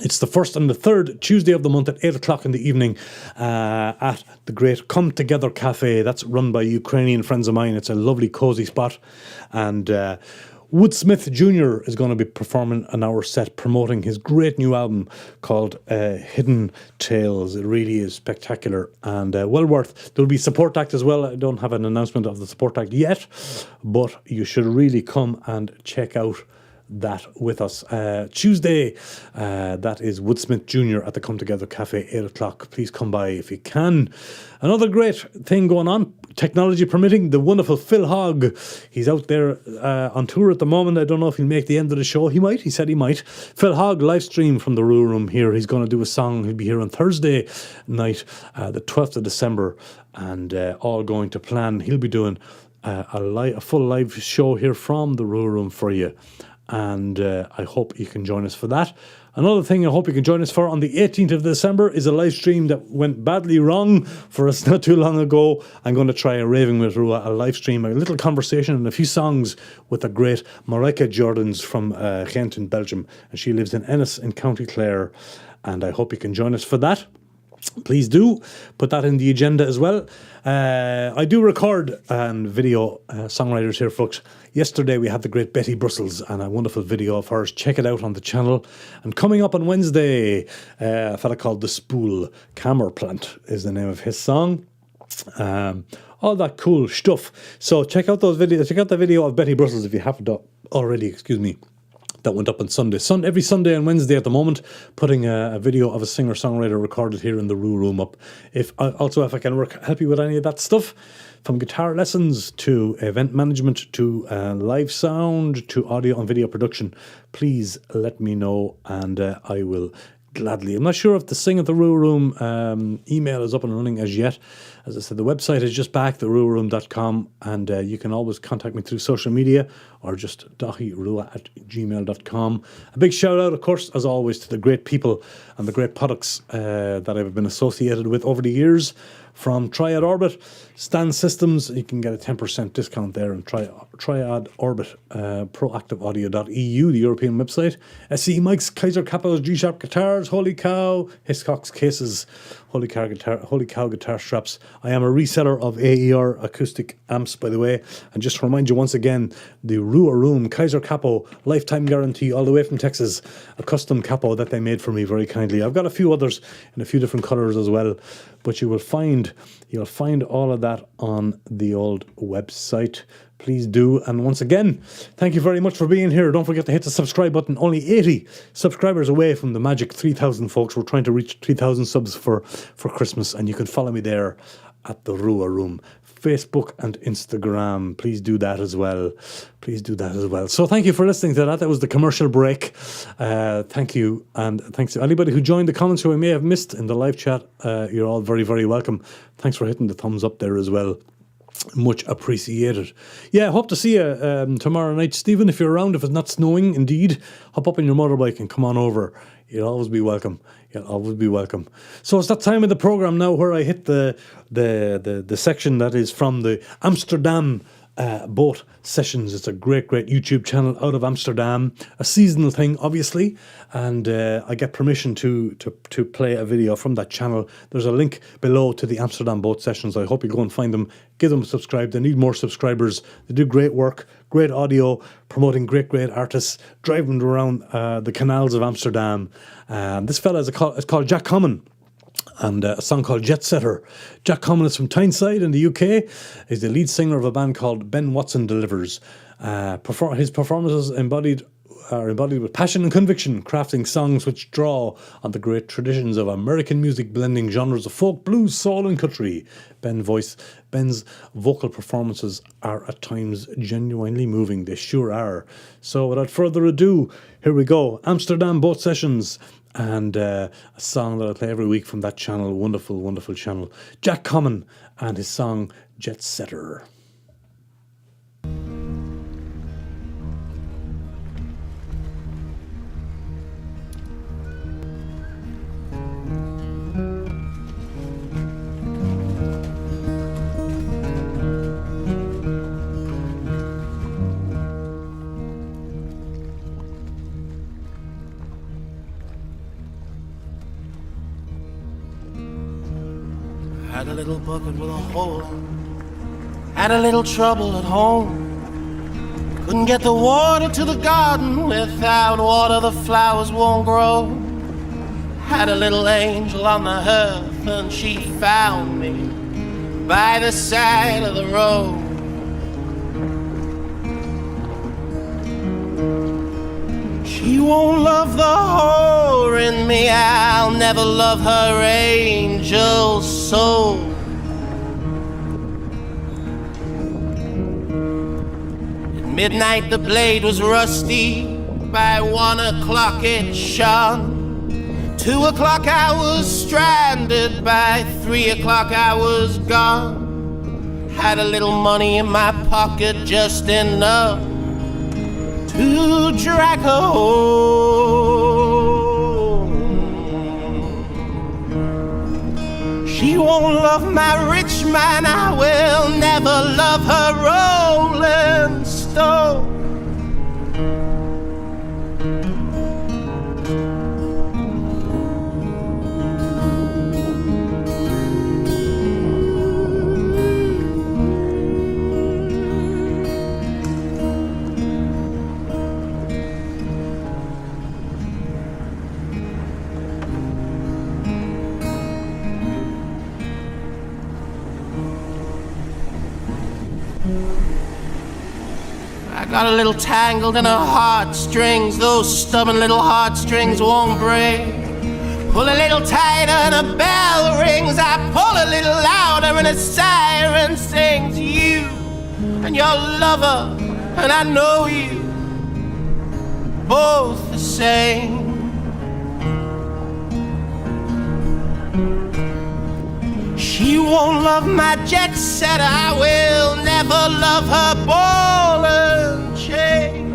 It's the first and the third Tuesday of the month at 8 o'clock in the evening at the great Come Together Cafe. That's run by Ukrainian friends of mine. It's a lovely, cozy spot. And Woodsmith Jr. is going to be performing an hour set promoting his great new album called Hidden Tales. It really is spectacular and well worth. There'll be support act as well. I don't have an announcement of the support act yet, but you should really come and check out that with us. Tuesday, that is Woodsmith Jr. at the Come Together Cafe, 8 o'clock. Please come by if you can. Another great thing going on, technology permitting, the wonderful Phil Hogg. He's out there on tour at the moment. I don't know if he'll make the end of the show. He might. He said he might. Phil Hogg, live stream from the Rua Room here. He's going to do a song. He'll be here on Thursday night, the 12th of December, and all going to plan. He'll be doing a full live show here from the Rua Room for you. And I hope you can join us for that. Another thing I hope you can join us for on the 18th of December is a live stream that went badly wrong for us not too long ago. I'm going to try a Raving with Rua, a live stream, a little conversation and a few songs with the great Marijke Jordans from Ghent in Belgium. And she lives in Ennis in County Clare. And I hope you can join us for that. Please do put that in the agenda as well. I do record and video songwriters here, folks. Yesterday we had the great Betty Brussels and a wonderful video of hers. Check it out on the channel. And coming up on Wednesday, a fella called The Spool, Camera Plant is the name of his song. All that cool stuff. So check out those videos. Check out the video of Betty Brussels if you haven't already. Excuse me. That went up on Sunday. Every Sunday and Wednesday at the moment, putting a video of a singer-songwriter recorded here in the Rua Room up. If I can help you with any of that stuff, from guitar lessons to event management to live sound to audio and video production, please let me know and I will gladly. I'm not sure if the Sing at the Rua Room email is up and running as yet. As I said, the website is just back, theruaroom.com, and you can always contact me through social media or just dahirua@gmail.com. A big shout out, of course, as always, to the great people and the great products that I've been associated with over the years. From Triad Orbit, Stand Systems, you can get a 10% discount there on Triad Orbit, proactiveaudio.eu, the European website. SE Mics, Kaiser Capos, G-Sharp guitars, Holy Cow, Hiscox cases, Holy Cow guitar straps. I am a reseller of AER acoustic amps, by the way. And just to remind you once again, the Rua Room Kaiser Capo lifetime guarantee all the way from Texas, a custom capo that they made for me very kindly. I've got a few others in a few different colours as well, but you'll find all of that on the old website. Please do. And once again, thank you very much for being here. Don't forget to hit the subscribe button. Only 80 subscribers away from the magic 3,000, folks. We're trying to reach 3,000 subs for Christmas. And you can follow me there at the Rua Room. Facebook and Instagram. Please do that as well. So thank you for listening to that. That was the commercial break. Thank you. And thanks to anybody who joined the comments who I may have missed in the live chat. You're all very, very welcome. Thanks for hitting the thumbs up there as well. Much appreciated. Yeah, hope to see you tomorrow night, Stephen. If you're around, if it's not snowing, indeed, hop up on your motorbike and come on over. You'll always be welcome. So it's that time of the program now where I hit the section that is from the Amsterdam Boat Sessions. It's a great YouTube channel out of Amsterdam. A seasonal thing, obviously, and I get permission to play a video from that channel. There's a link below to the Amsterdam Boat Sessions. I hope you go and find them. Give them a subscribe. They need more subscribers. They do great work, great audio, promoting great artists, driving around the canals of Amsterdam. This fella is called Jack Common, and a song called Jet Setter. Jack Common is from Tyneside in the UK. He's the lead singer of a band called Ben Watson Delivers. His performances are embodied with passion and conviction, crafting songs which draw on the great traditions of American music, blending genres of folk, blues, soul and country. Ben's vocal performances are at times genuinely moving. They sure are. So without further ado, here we go. Amsterdam Boat Sessions, and a song that I play every week from that channel. Wonderful channel. Jack Common and his song Jet Setter. Had a little bucket with a hole in. Had a little trouble at home. Couldn't get the water to the garden. Without water the flowers won't grow. Had a little angel on the hearth, and she found me by the side of the road. She won't love the whore in me. I'll never love her angel soul. At midnight the blade was rusty. By 1 o'clock it shone. 2 o'clock I was stranded. By 3 o'clock I was gone. Had a little money in my pocket, just enough to drag her home. She won't love my rich man. I will never love her rolling stone. Got a little tangled in her heartstrings. Those stubborn little heartstrings won't break. Pull a little tighter and a bell rings. I pull a little louder and a siren sings. You and your lover, and I know you, both the same. She won't love my jet setter. I will never love her ball and chain.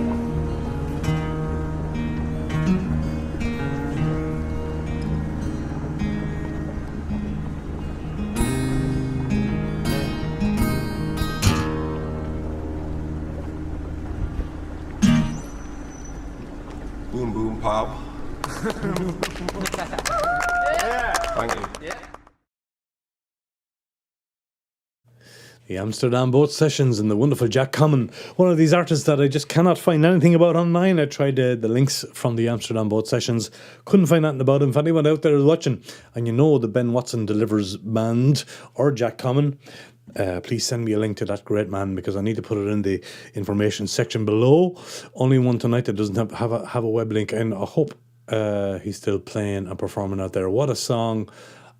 Boom, boom, pop. Thank you. The Amsterdam Boat Sessions and the wonderful Jack Common, one of these artists that I just cannot find anything about online. I tried the links from the Amsterdam Boat Sessions, couldn't find anything about him. If anyone out there is watching and you know the Ben Watson Delivers band or Jack Common, please send me a link to that great man, because I need to put it in the information section below. Only one tonight that doesn't have a web link, and I hope he's still playing and performing out there. What a song!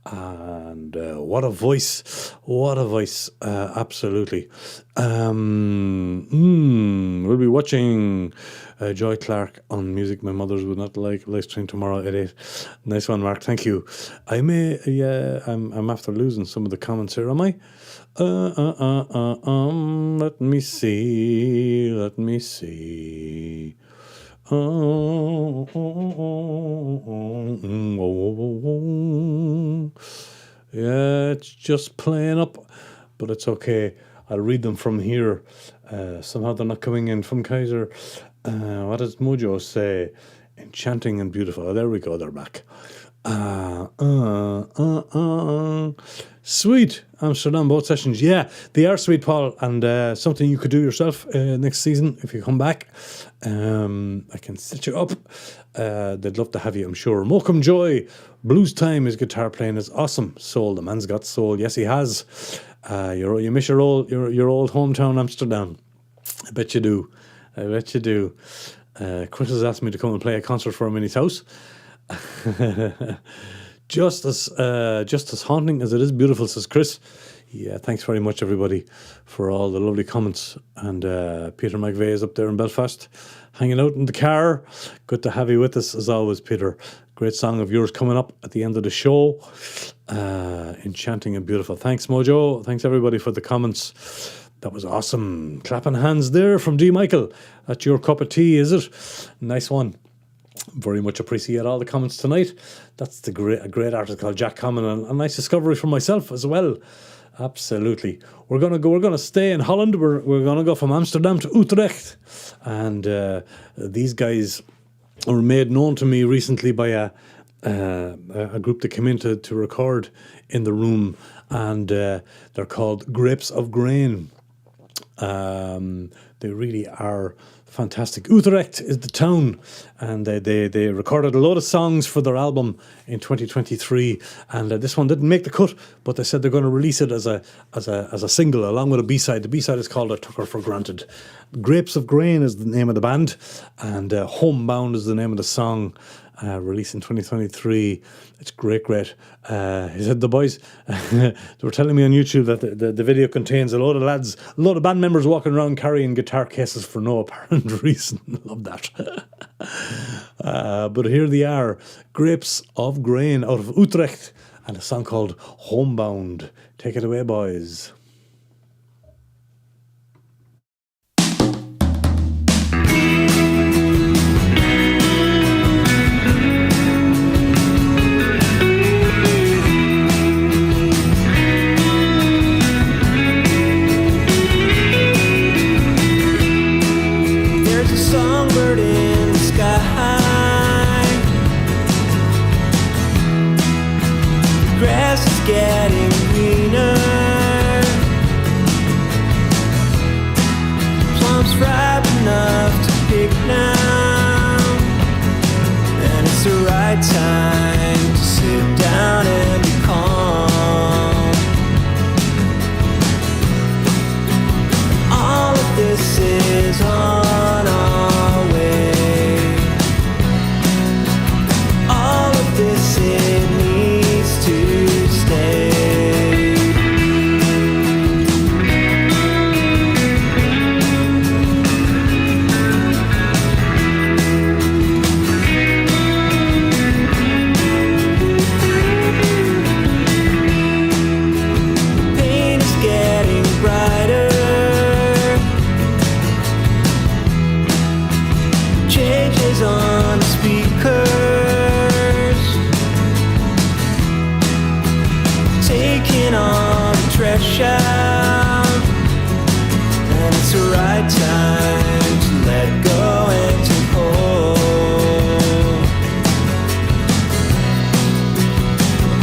And what a voice, absolutely. We'll be watching Joy Clark on Music My Mothers Would Not Like Livestream tomorrow at 8. Nice one, Mark, thank you. I'm after losing some of the comments here, am I? Let me see. Yeah, it's just playing up, but it's okay. I'll read them from here. Somehow they're not coming in from Kaiser. What does Mojo say? Enchanting and beautiful. Oh, there we go. They're back. Sweet. Amsterdam boat sessions. Yeah, they are sweet, Paul, and something you could do yourself next season if you come back. I can set you up. They'd love to have you, I'm sure. Mokum Joy. Blues Time, his guitar playing is awesome. Soul. The man's got soul. Yes, he has. You miss your old hometown, Amsterdam. I bet you do. Chris has asked me to come and play a concert for him in his house. Just as haunting as it is beautiful, says Chris. Yeah, thanks very much, everybody, for all the lovely comments. And Peter McVeigh is up there in Belfast, hanging out in the car. Good to have you with us, as always, Peter. Great song of yours coming up at the end of the show. Enchanting and beautiful. Thanks, Mojo. Thanks, everybody, for the comments. That was awesome. Clapping hands there from D. Michael. That's your cup of tea, is it? Nice one. Very much appreciate all the comments tonight. That's a great article, Jack Common, and a nice discovery for myself as well. Absolutely. We're gonna stay in Holland. We're gonna go from Amsterdam to Utrecht, and these guys were made known to me recently by a group that came in to record in the room, and they're called Grapes of Grain. They really are fantastic. Utrecht is the town, and they recorded a lot of songs for their album in 2023, and this one didn't make the cut, but they said they're going to release it as a single along with a B-side. The B-side is called I Took Her for Granted. Grapes of Grain is the name of the band, and Homebound is the name of the song. Released in 2023. It's great. He said the boys, they were telling me on YouTube that the video contains a lot of band members walking around carrying guitar cases for no apparent reason. Love that. But here they are, Grapes of Grain out of Utrecht, and a song called Homebound. Take it away, boys. Getting greener, plums ripe enough to pick now, and it's the right time to sit down and be calm. All of this is on our way. All of this it needs to stay. Pain is getting brighter. Changes on the speakers, taking on the trash out, and it's the right time to let go and to hold.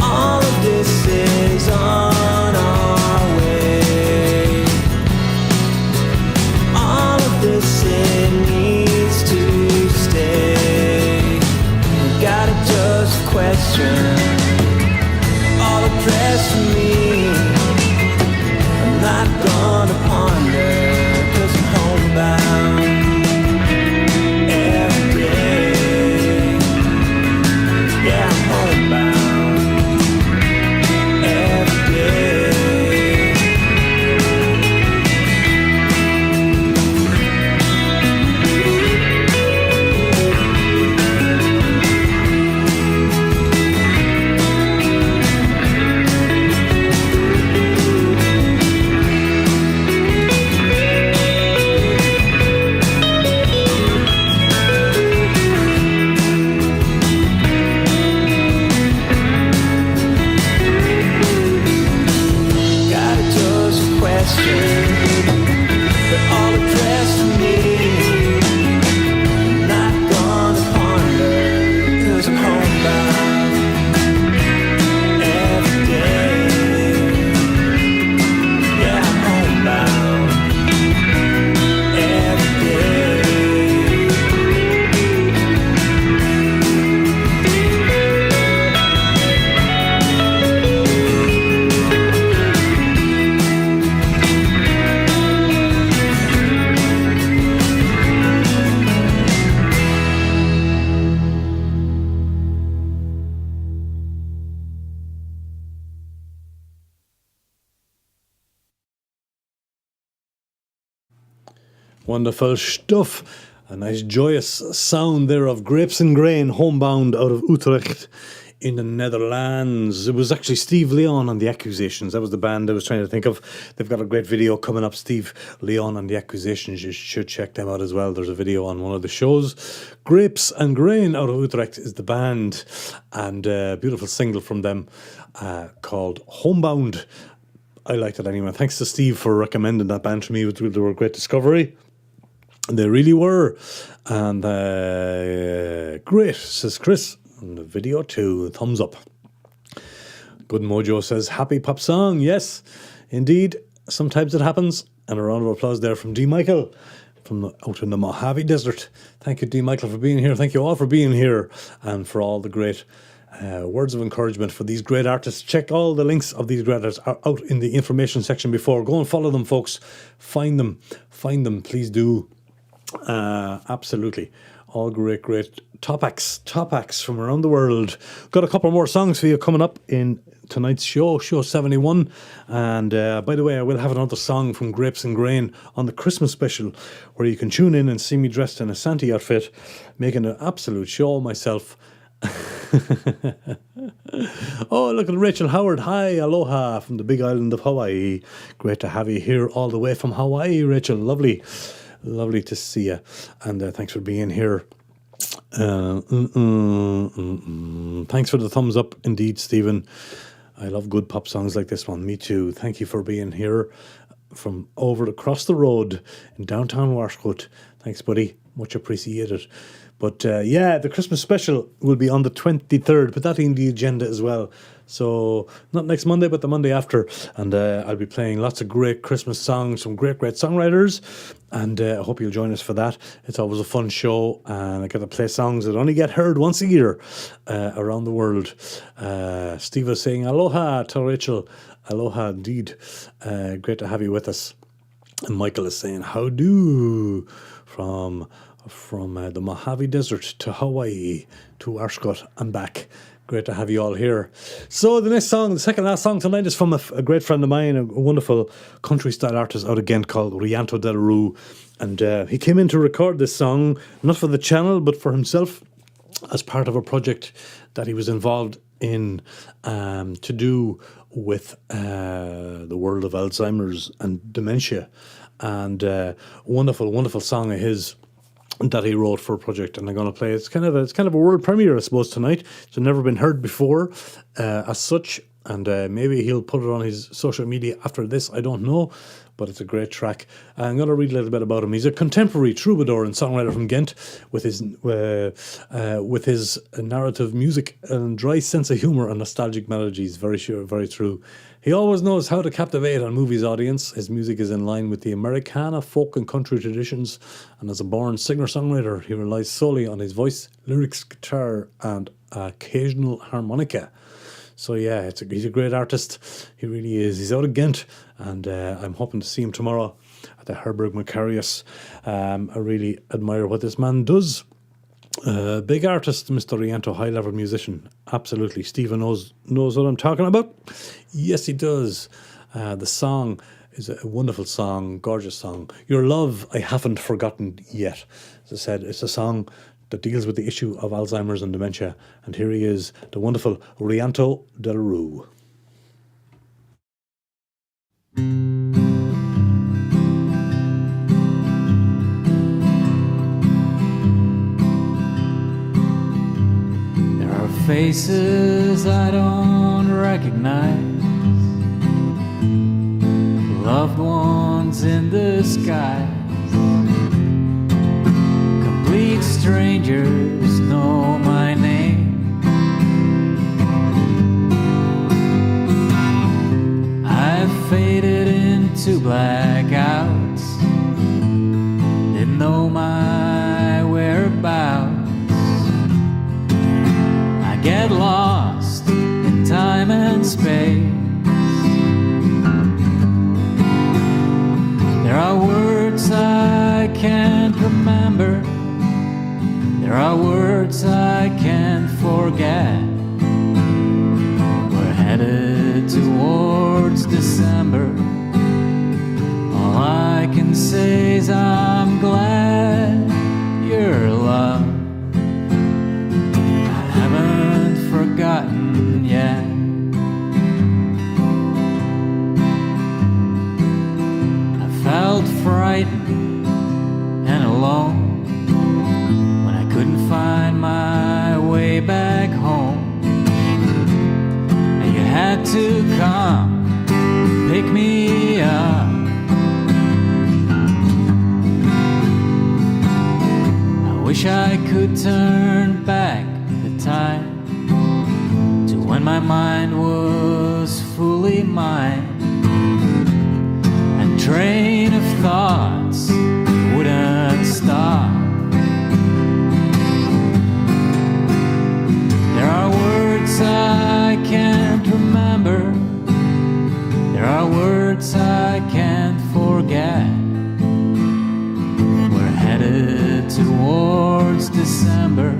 All of this is on our way. All of this it needs to stay. We gotta just question all addressed to me. I'm not gonna ponder, 'cause I'm homebound. Wonderful stuff. A nice joyous sound there of Grapes and Grain, homebound out of Utrecht in the Netherlands. It was actually Steve Leon and the Accusations. That was the band I was trying to think of. They've got a great video coming up, Steve Leon and the Accusations. You should check them out as well. There's a video on one of the shows. Grapes and Grain out of Utrecht is the band, and a beautiful single from them called Homebound. I liked it anyway. Thanks to Steve for recommending that band to me. They were a great discovery. They really were. And great, says Chris. And the video too, thumbs up. Good Mojo says, happy pop song. Yes, indeed. Sometimes it happens. And a round of applause there from D. Michael from out in the Mojave Desert. Thank you, D. Michael, for being here. Thank you all for being here and for all the great words of encouragement for these great artists. Check all the links of these great artists out in the information section before. Go and follow them, folks. Find them, please do. Absolutely. All great top acts from around the world. Got a couple more songs for you coming up in tonight's show 71. And by the way, I will have another song from Grapes and Grain on the Christmas special, where you can tune in and see me dressed in a Santa outfit, making an absolute show of myself. Oh, look at Rachel Howard. Hi, aloha from the big island of Hawaii. Great to have you here all the way from Hawaii, Rachel. Lovely to see you, and thanks for being here. Thanks for the thumbs up indeed, Stephen. I love good pop songs like this one. Me too. Thank you for being here from across the road in downtown Warshcote. Thanks, buddy. Much appreciated. But the Christmas special will be on the 23rd. Put that in the agenda as well. So not next Monday, but the Monday after. And I'll be playing lots of great Christmas songs from great songwriters. And I hope you'll join us for that. It's always a fun show. And I get to play songs that only get heard once a year around the world. Steve was saying aloha to Rachel. Aloha indeed. Great to have you with us. And Michael is saying how do from the Mojave Desert to Hawaii to Arshcot and back. Great to have you all here. So the next song, the second last song tonight, is from a great friend of mine, a wonderful country style artist out again called Rianto Del Rue. And he came in to record this song, not for the channel, but for himself, as part of a project that he was involved in to do with the world of Alzheimer's and dementia. And wonderful song of his that he wrote for a project, and I'm going to play. It's kind of a world premiere, I suppose, tonight. It's never been heard before, as such, and maybe he'll put it on his social media after this. I don't know, but it's a great track. I'm going to read a little bit about him. He's a contemporary troubadour and songwriter from Ghent, with his narrative music and dry sense of humour and nostalgic melodies. Very true. He always knows how to captivate a movie's audience. His music is in line with the Americana, folk and country traditions, and as a born singer-songwriter, he relies solely on his voice, lyrics, guitar, and occasional harmonica. So yeah, he's a great artist. He really is. He's out of Ghent, and I'm hoping to see him tomorrow at the Herberg Macarius. I really admire what this man does. Big artist, Mr. Rianto, high-level musician. Absolutely. Stephen knows what I'm talking about. Yes, he does. The song is a wonderful song, gorgeous song. Your Love, I Haven't Forgotten Yet. As I said, it's a song that deals with the issue of Alzheimer's and dementia. And here he is, the wonderful Rianto Del Rue. Faces I don't recognize, loved ones in the skies, complete strangers know my name. I've faded into blackouts, didn't know my whereabouts. Get lost in time and space. There are words I can't remember. There are words I can't forget. We're headed towards December. All I can say is I'm and alone when I couldn't find my way back home. And you had to come pick me up. I wish I could turn back the time to when my mind was fully mine, and train of thoughts wouldn't stop. There are words I can't remember, there are words I can't forget. We're headed towards December.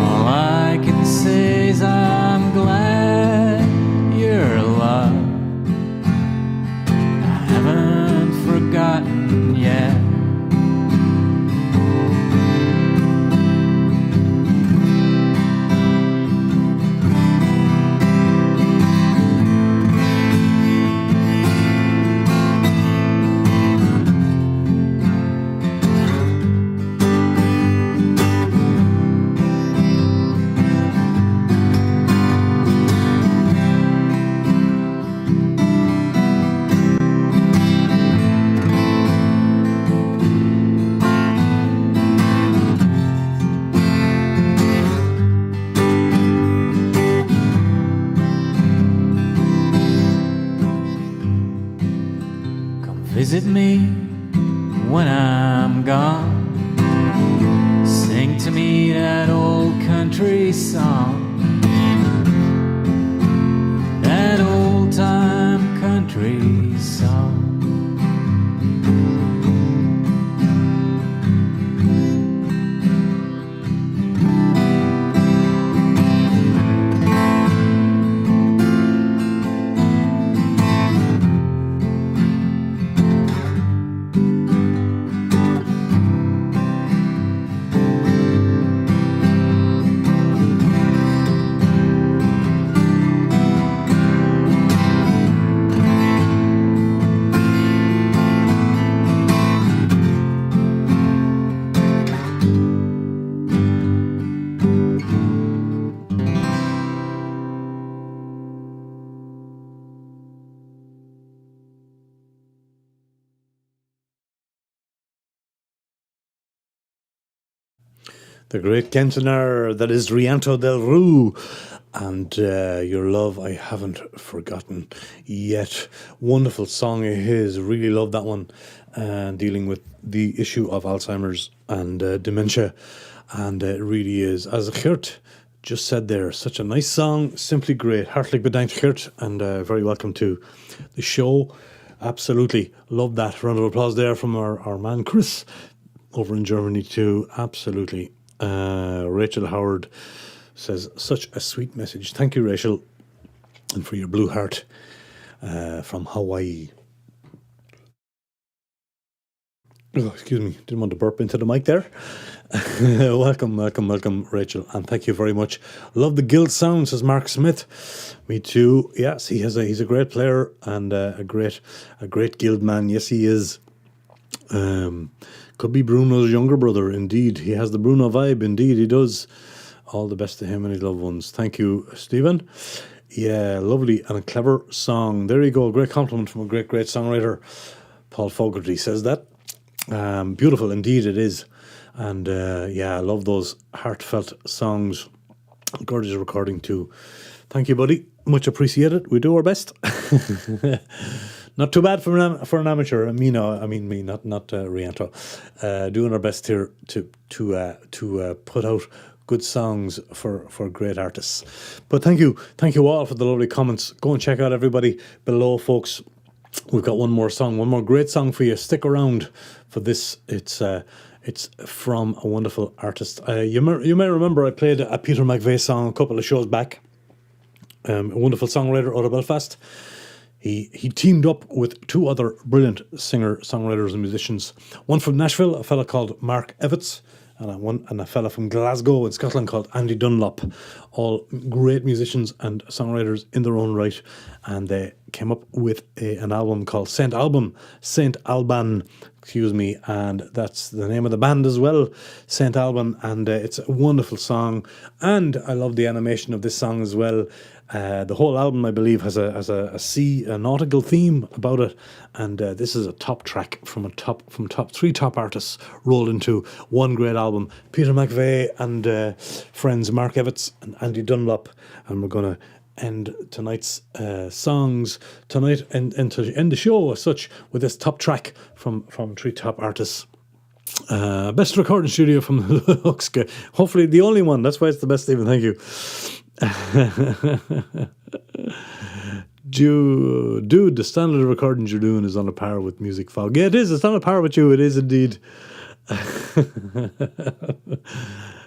All I can say is I'm glad you're alive. I haven't forgotten yet. Visit me when I'm gone. Sing to me that old country song, that old time country song. The great Kentonar, that is Rianto del Rue, and Your Love I Haven't Forgotten Yet. Wonderful song of his, really love that one, dealing with the issue of Alzheimer's and dementia, and it really is, as Geert just said there, such a nice song, simply great. Hartelijk bedankt, Geert, and very welcome to the show. Absolutely, love that. Round of applause there from our man Chris over in Germany too, absolutely. Rachel Howard says, such a sweet message. Thank you, Rachel, and for your blue heart from Hawaii. Oh, excuse me, didn't want to burp into the mic there. welcome, Rachel, and thank you very much. Love the guild sound, says Mark Smith. Me too. Yes, he's a great player and a great guild man. Yes, he is. Could be Bruno's younger brother, indeed. He has the Bruno vibe, indeed, he does. All the best to him and his loved ones. Thank you, Stephen. Yeah, lovely and a clever song. There you go, great compliment from a great songwriter. Paul Fogarty says that. Beautiful, indeed it is. And yeah, I love those heartfelt songs. Gorgeous recording too. Thank you, buddy. Much appreciated. We do our best. Not too bad for an amateur. Me, not Rianto. Doing our best here to put out good songs for great artists. But thank you all for the lovely comments. Go and check out everybody below, folks. We've got one more great song for you. Stick around for this. It's from a wonderful artist. You may remember I played a Peter McVeigh song a couple of shows back. A wonderful songwriter out of Belfast. He teamed up with two other brilliant singer-songwriters and musicians. One from Nashville, a fella called Mark Evans, and a fella from Glasgow in Scotland called Andy Dunlop. All great musicians and songwriters in their own right, and they came up with an album called Saint Alban, and that's the name of the band as well, Saint Alban, and it's a wonderful song, and I love the animation of this song as well. The whole album, I believe, has a nautical theme about it, and this is a top track from three top artists rolled into one great album. Peter McVeigh and friends Mark Evans and Andy Dunlop, and we're going to end tonight's songs tonight and to end the show as such with this top track from three top artists. Best recording studio from the Hooks. Hopefully the only one. That's why it's the best, Stephen. Thank you. Dude, the standard of recording you're doing is on a par with Music Fog. Yeah, it is. It's on a par with you. It is indeed.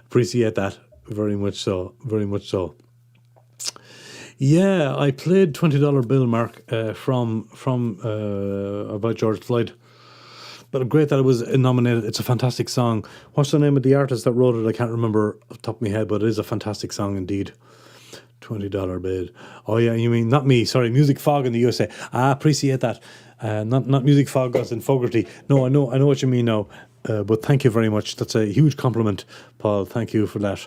Appreciate that very much so. Very much so. Yeah, I played $20 Bill, Mark, from about George Floyd. But great that it was nominated. It's a fantastic song. What's the name of the artist that wrote it? I can't remember off the top of my head, but it is a fantastic song indeed. $20 bid. Oh yeah, you mean not me? Sorry, Music Fog in the USA. I appreciate that. Not Music Fog us in Fogarty. No, I know what you mean now. But thank you very much. That's a huge compliment, Paul. Thank you for that.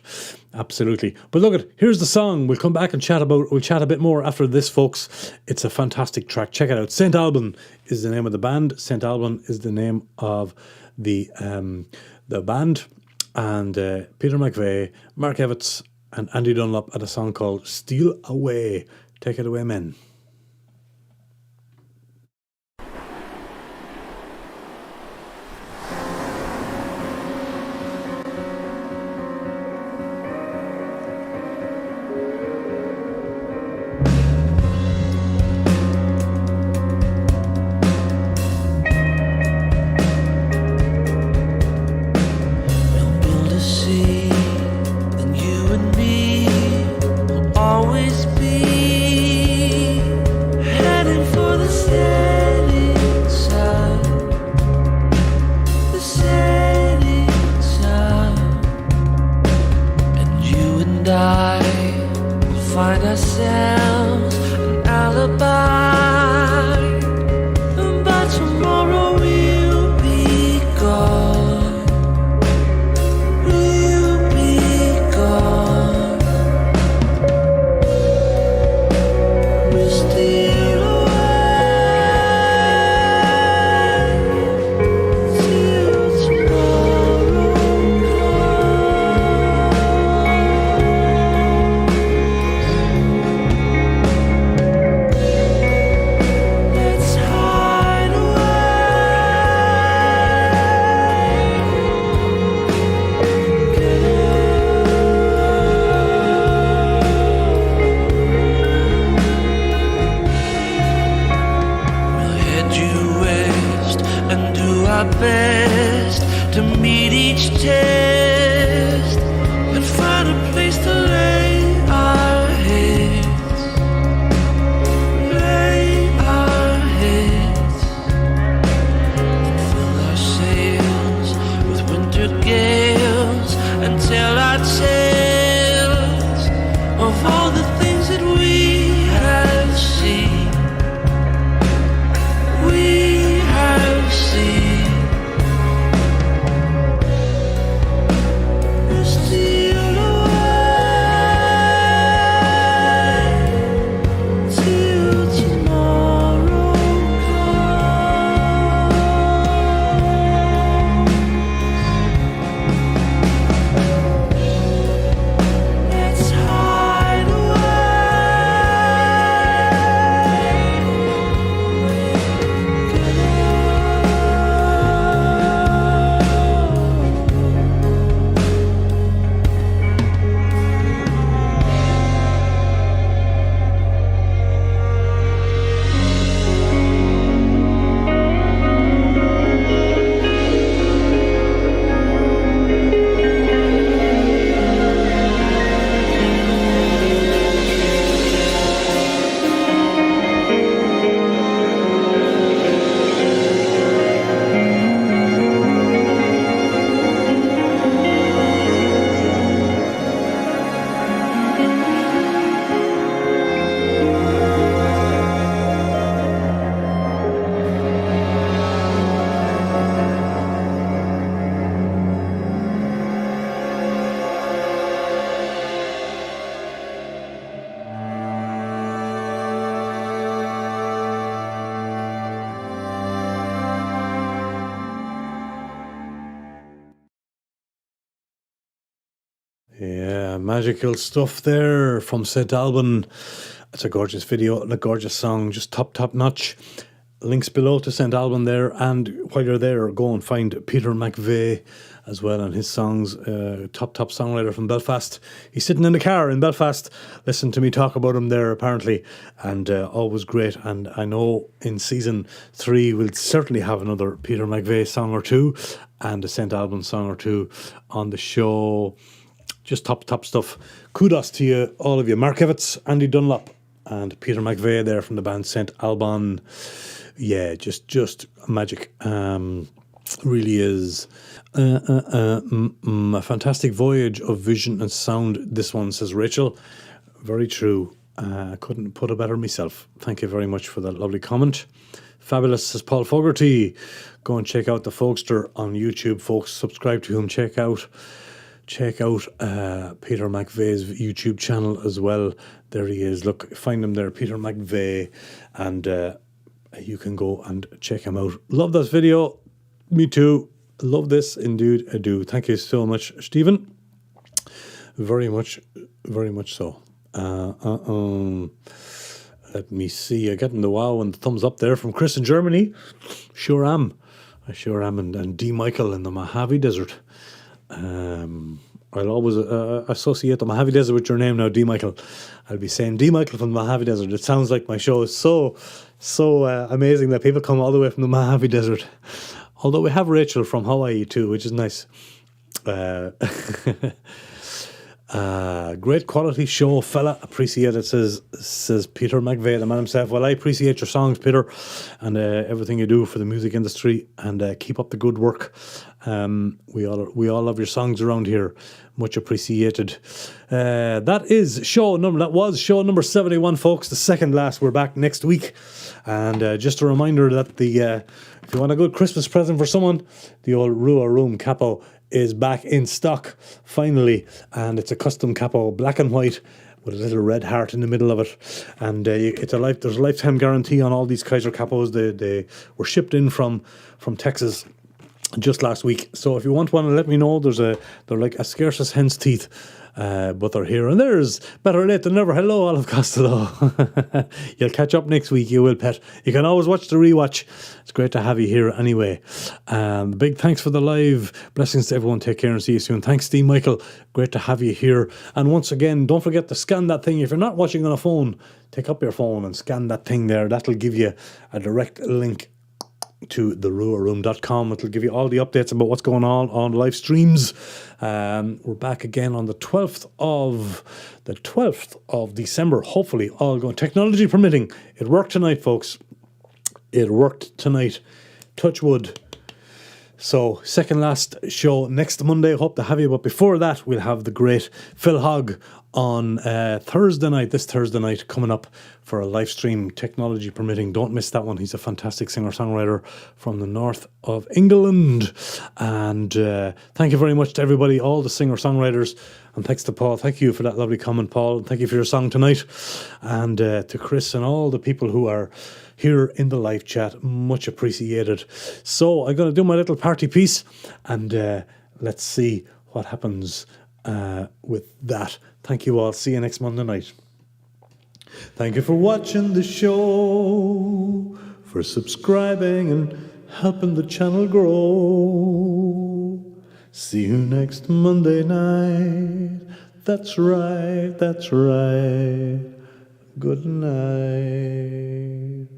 Absolutely. But look, here's the song. We'll come back and we'll chat a bit more after this, folks. It's a fantastic track. Check it out. Saint Alban is the name of the band. Saint Alban is the name of the band. And Peter McVeigh, Mark Evans, and Andy Dunlop had a song called Steal Away. Take it away, men. Yeah, magical stuff there from St. Alban. It's a gorgeous video and a gorgeous song, just top notch. Links below to St. Alban there, and while you're there, go and find Peter McVeigh as well and his songs. Top songwriter from Belfast. He's sitting in the car in Belfast. Listen to me talk about him there apparently, and always great. And I know in season 3 we'll certainly have another Peter McVeigh song or two and a St. Alban song or two on the show. Just top stuff. Kudos to you, all of you. Mark Evans, Andy Dunlop, and Peter McVeigh there from the band St. Alban. Yeah, just magic. Really is a fantastic voyage of vision and sound. This one, says Rachel. Very true. Couldn't put it better myself. Thank you very much for that lovely comment. Fabulous, says Paul Fogarty. Go and check out the Folkster on YouTube, folks. Subscribe to him. Check out Peter McVeigh's YouTube channel as well. There he is. Look, find him there, Peter McVeigh, and you can go and check him out. Love this video. Me too. Love this. Indeed, I do. Thank you so much, Stephen. Very much so. Let me see. I'm getting the wow and the thumbs up there from Chris in Germany. Sure am. I sure am. And D. Michael in the Mojave Desert. I'll always associate the Mojave Desert with your name now, D. Michael. I'll be saying D. Michael from the Mojave Desert. It sounds like my show is so amazing that people come all the way from the Mojave Desert. Although we have Rachel from Hawaii too, which is nice. Great quality show, fella. Appreciate it, says Peter McVeigh, the man himself. Well, I appreciate your songs, Peter, and everything you do for the music industry, and keep up the good work. We all love your songs around here. Much appreciated. That was show number 71, folks. The second last. We're back next week. And just a reminder that if you want a good Christmas present for someone, the old Rua Room capo is back in stock finally, and it's a custom capo, black and white, with a little red heart in the middle of it, and there's a lifetime guarantee on all these Kaiser capos. They were shipped in from Texas just last week. So if you want one, let me know. They're like as scarce as hen's teeth, but they're here. And there's better late than never. Hello, Olive Costello. You'll catch up next week, you will, pet. You can always watch the rewatch. It's great to have you here anyway. Big thanks for the live. Blessings to everyone. Take care and see you soon. Thanks, Steve Michael. Great to have you here. And once again, don't forget to scan that thing. If you're not watching on a phone, take up your phone and scan that thing there. That'll give you a direct link to the ruaroom.com. It'll give you all the updates about what's going on live streams. We're back again on the 12th of December. Hopefully all going, technology permitting. It worked tonight, folks. It worked tonight. Touch wood. So, second last show next Monday. Hope to have you. But before that, we'll have the great Phil Hogg on this Thursday night, coming up for a live stream, technology permitting. Don't miss that one. He's a fantastic singer-songwriter from the north of England. And thank you very much to everybody, all the singer-songwriters. And thanks to Paul. Thank you for that lovely comment, Paul. Thank you for your song tonight. And to Chris and all the people who are here in the live chat. Much appreciated. So I'm going to do my little party piece, and let's see what happens with that. Thank you all. See you next Monday night. Thank you for watching the show, for subscribing and helping the channel grow. See you next Monday night. That's right. Good night.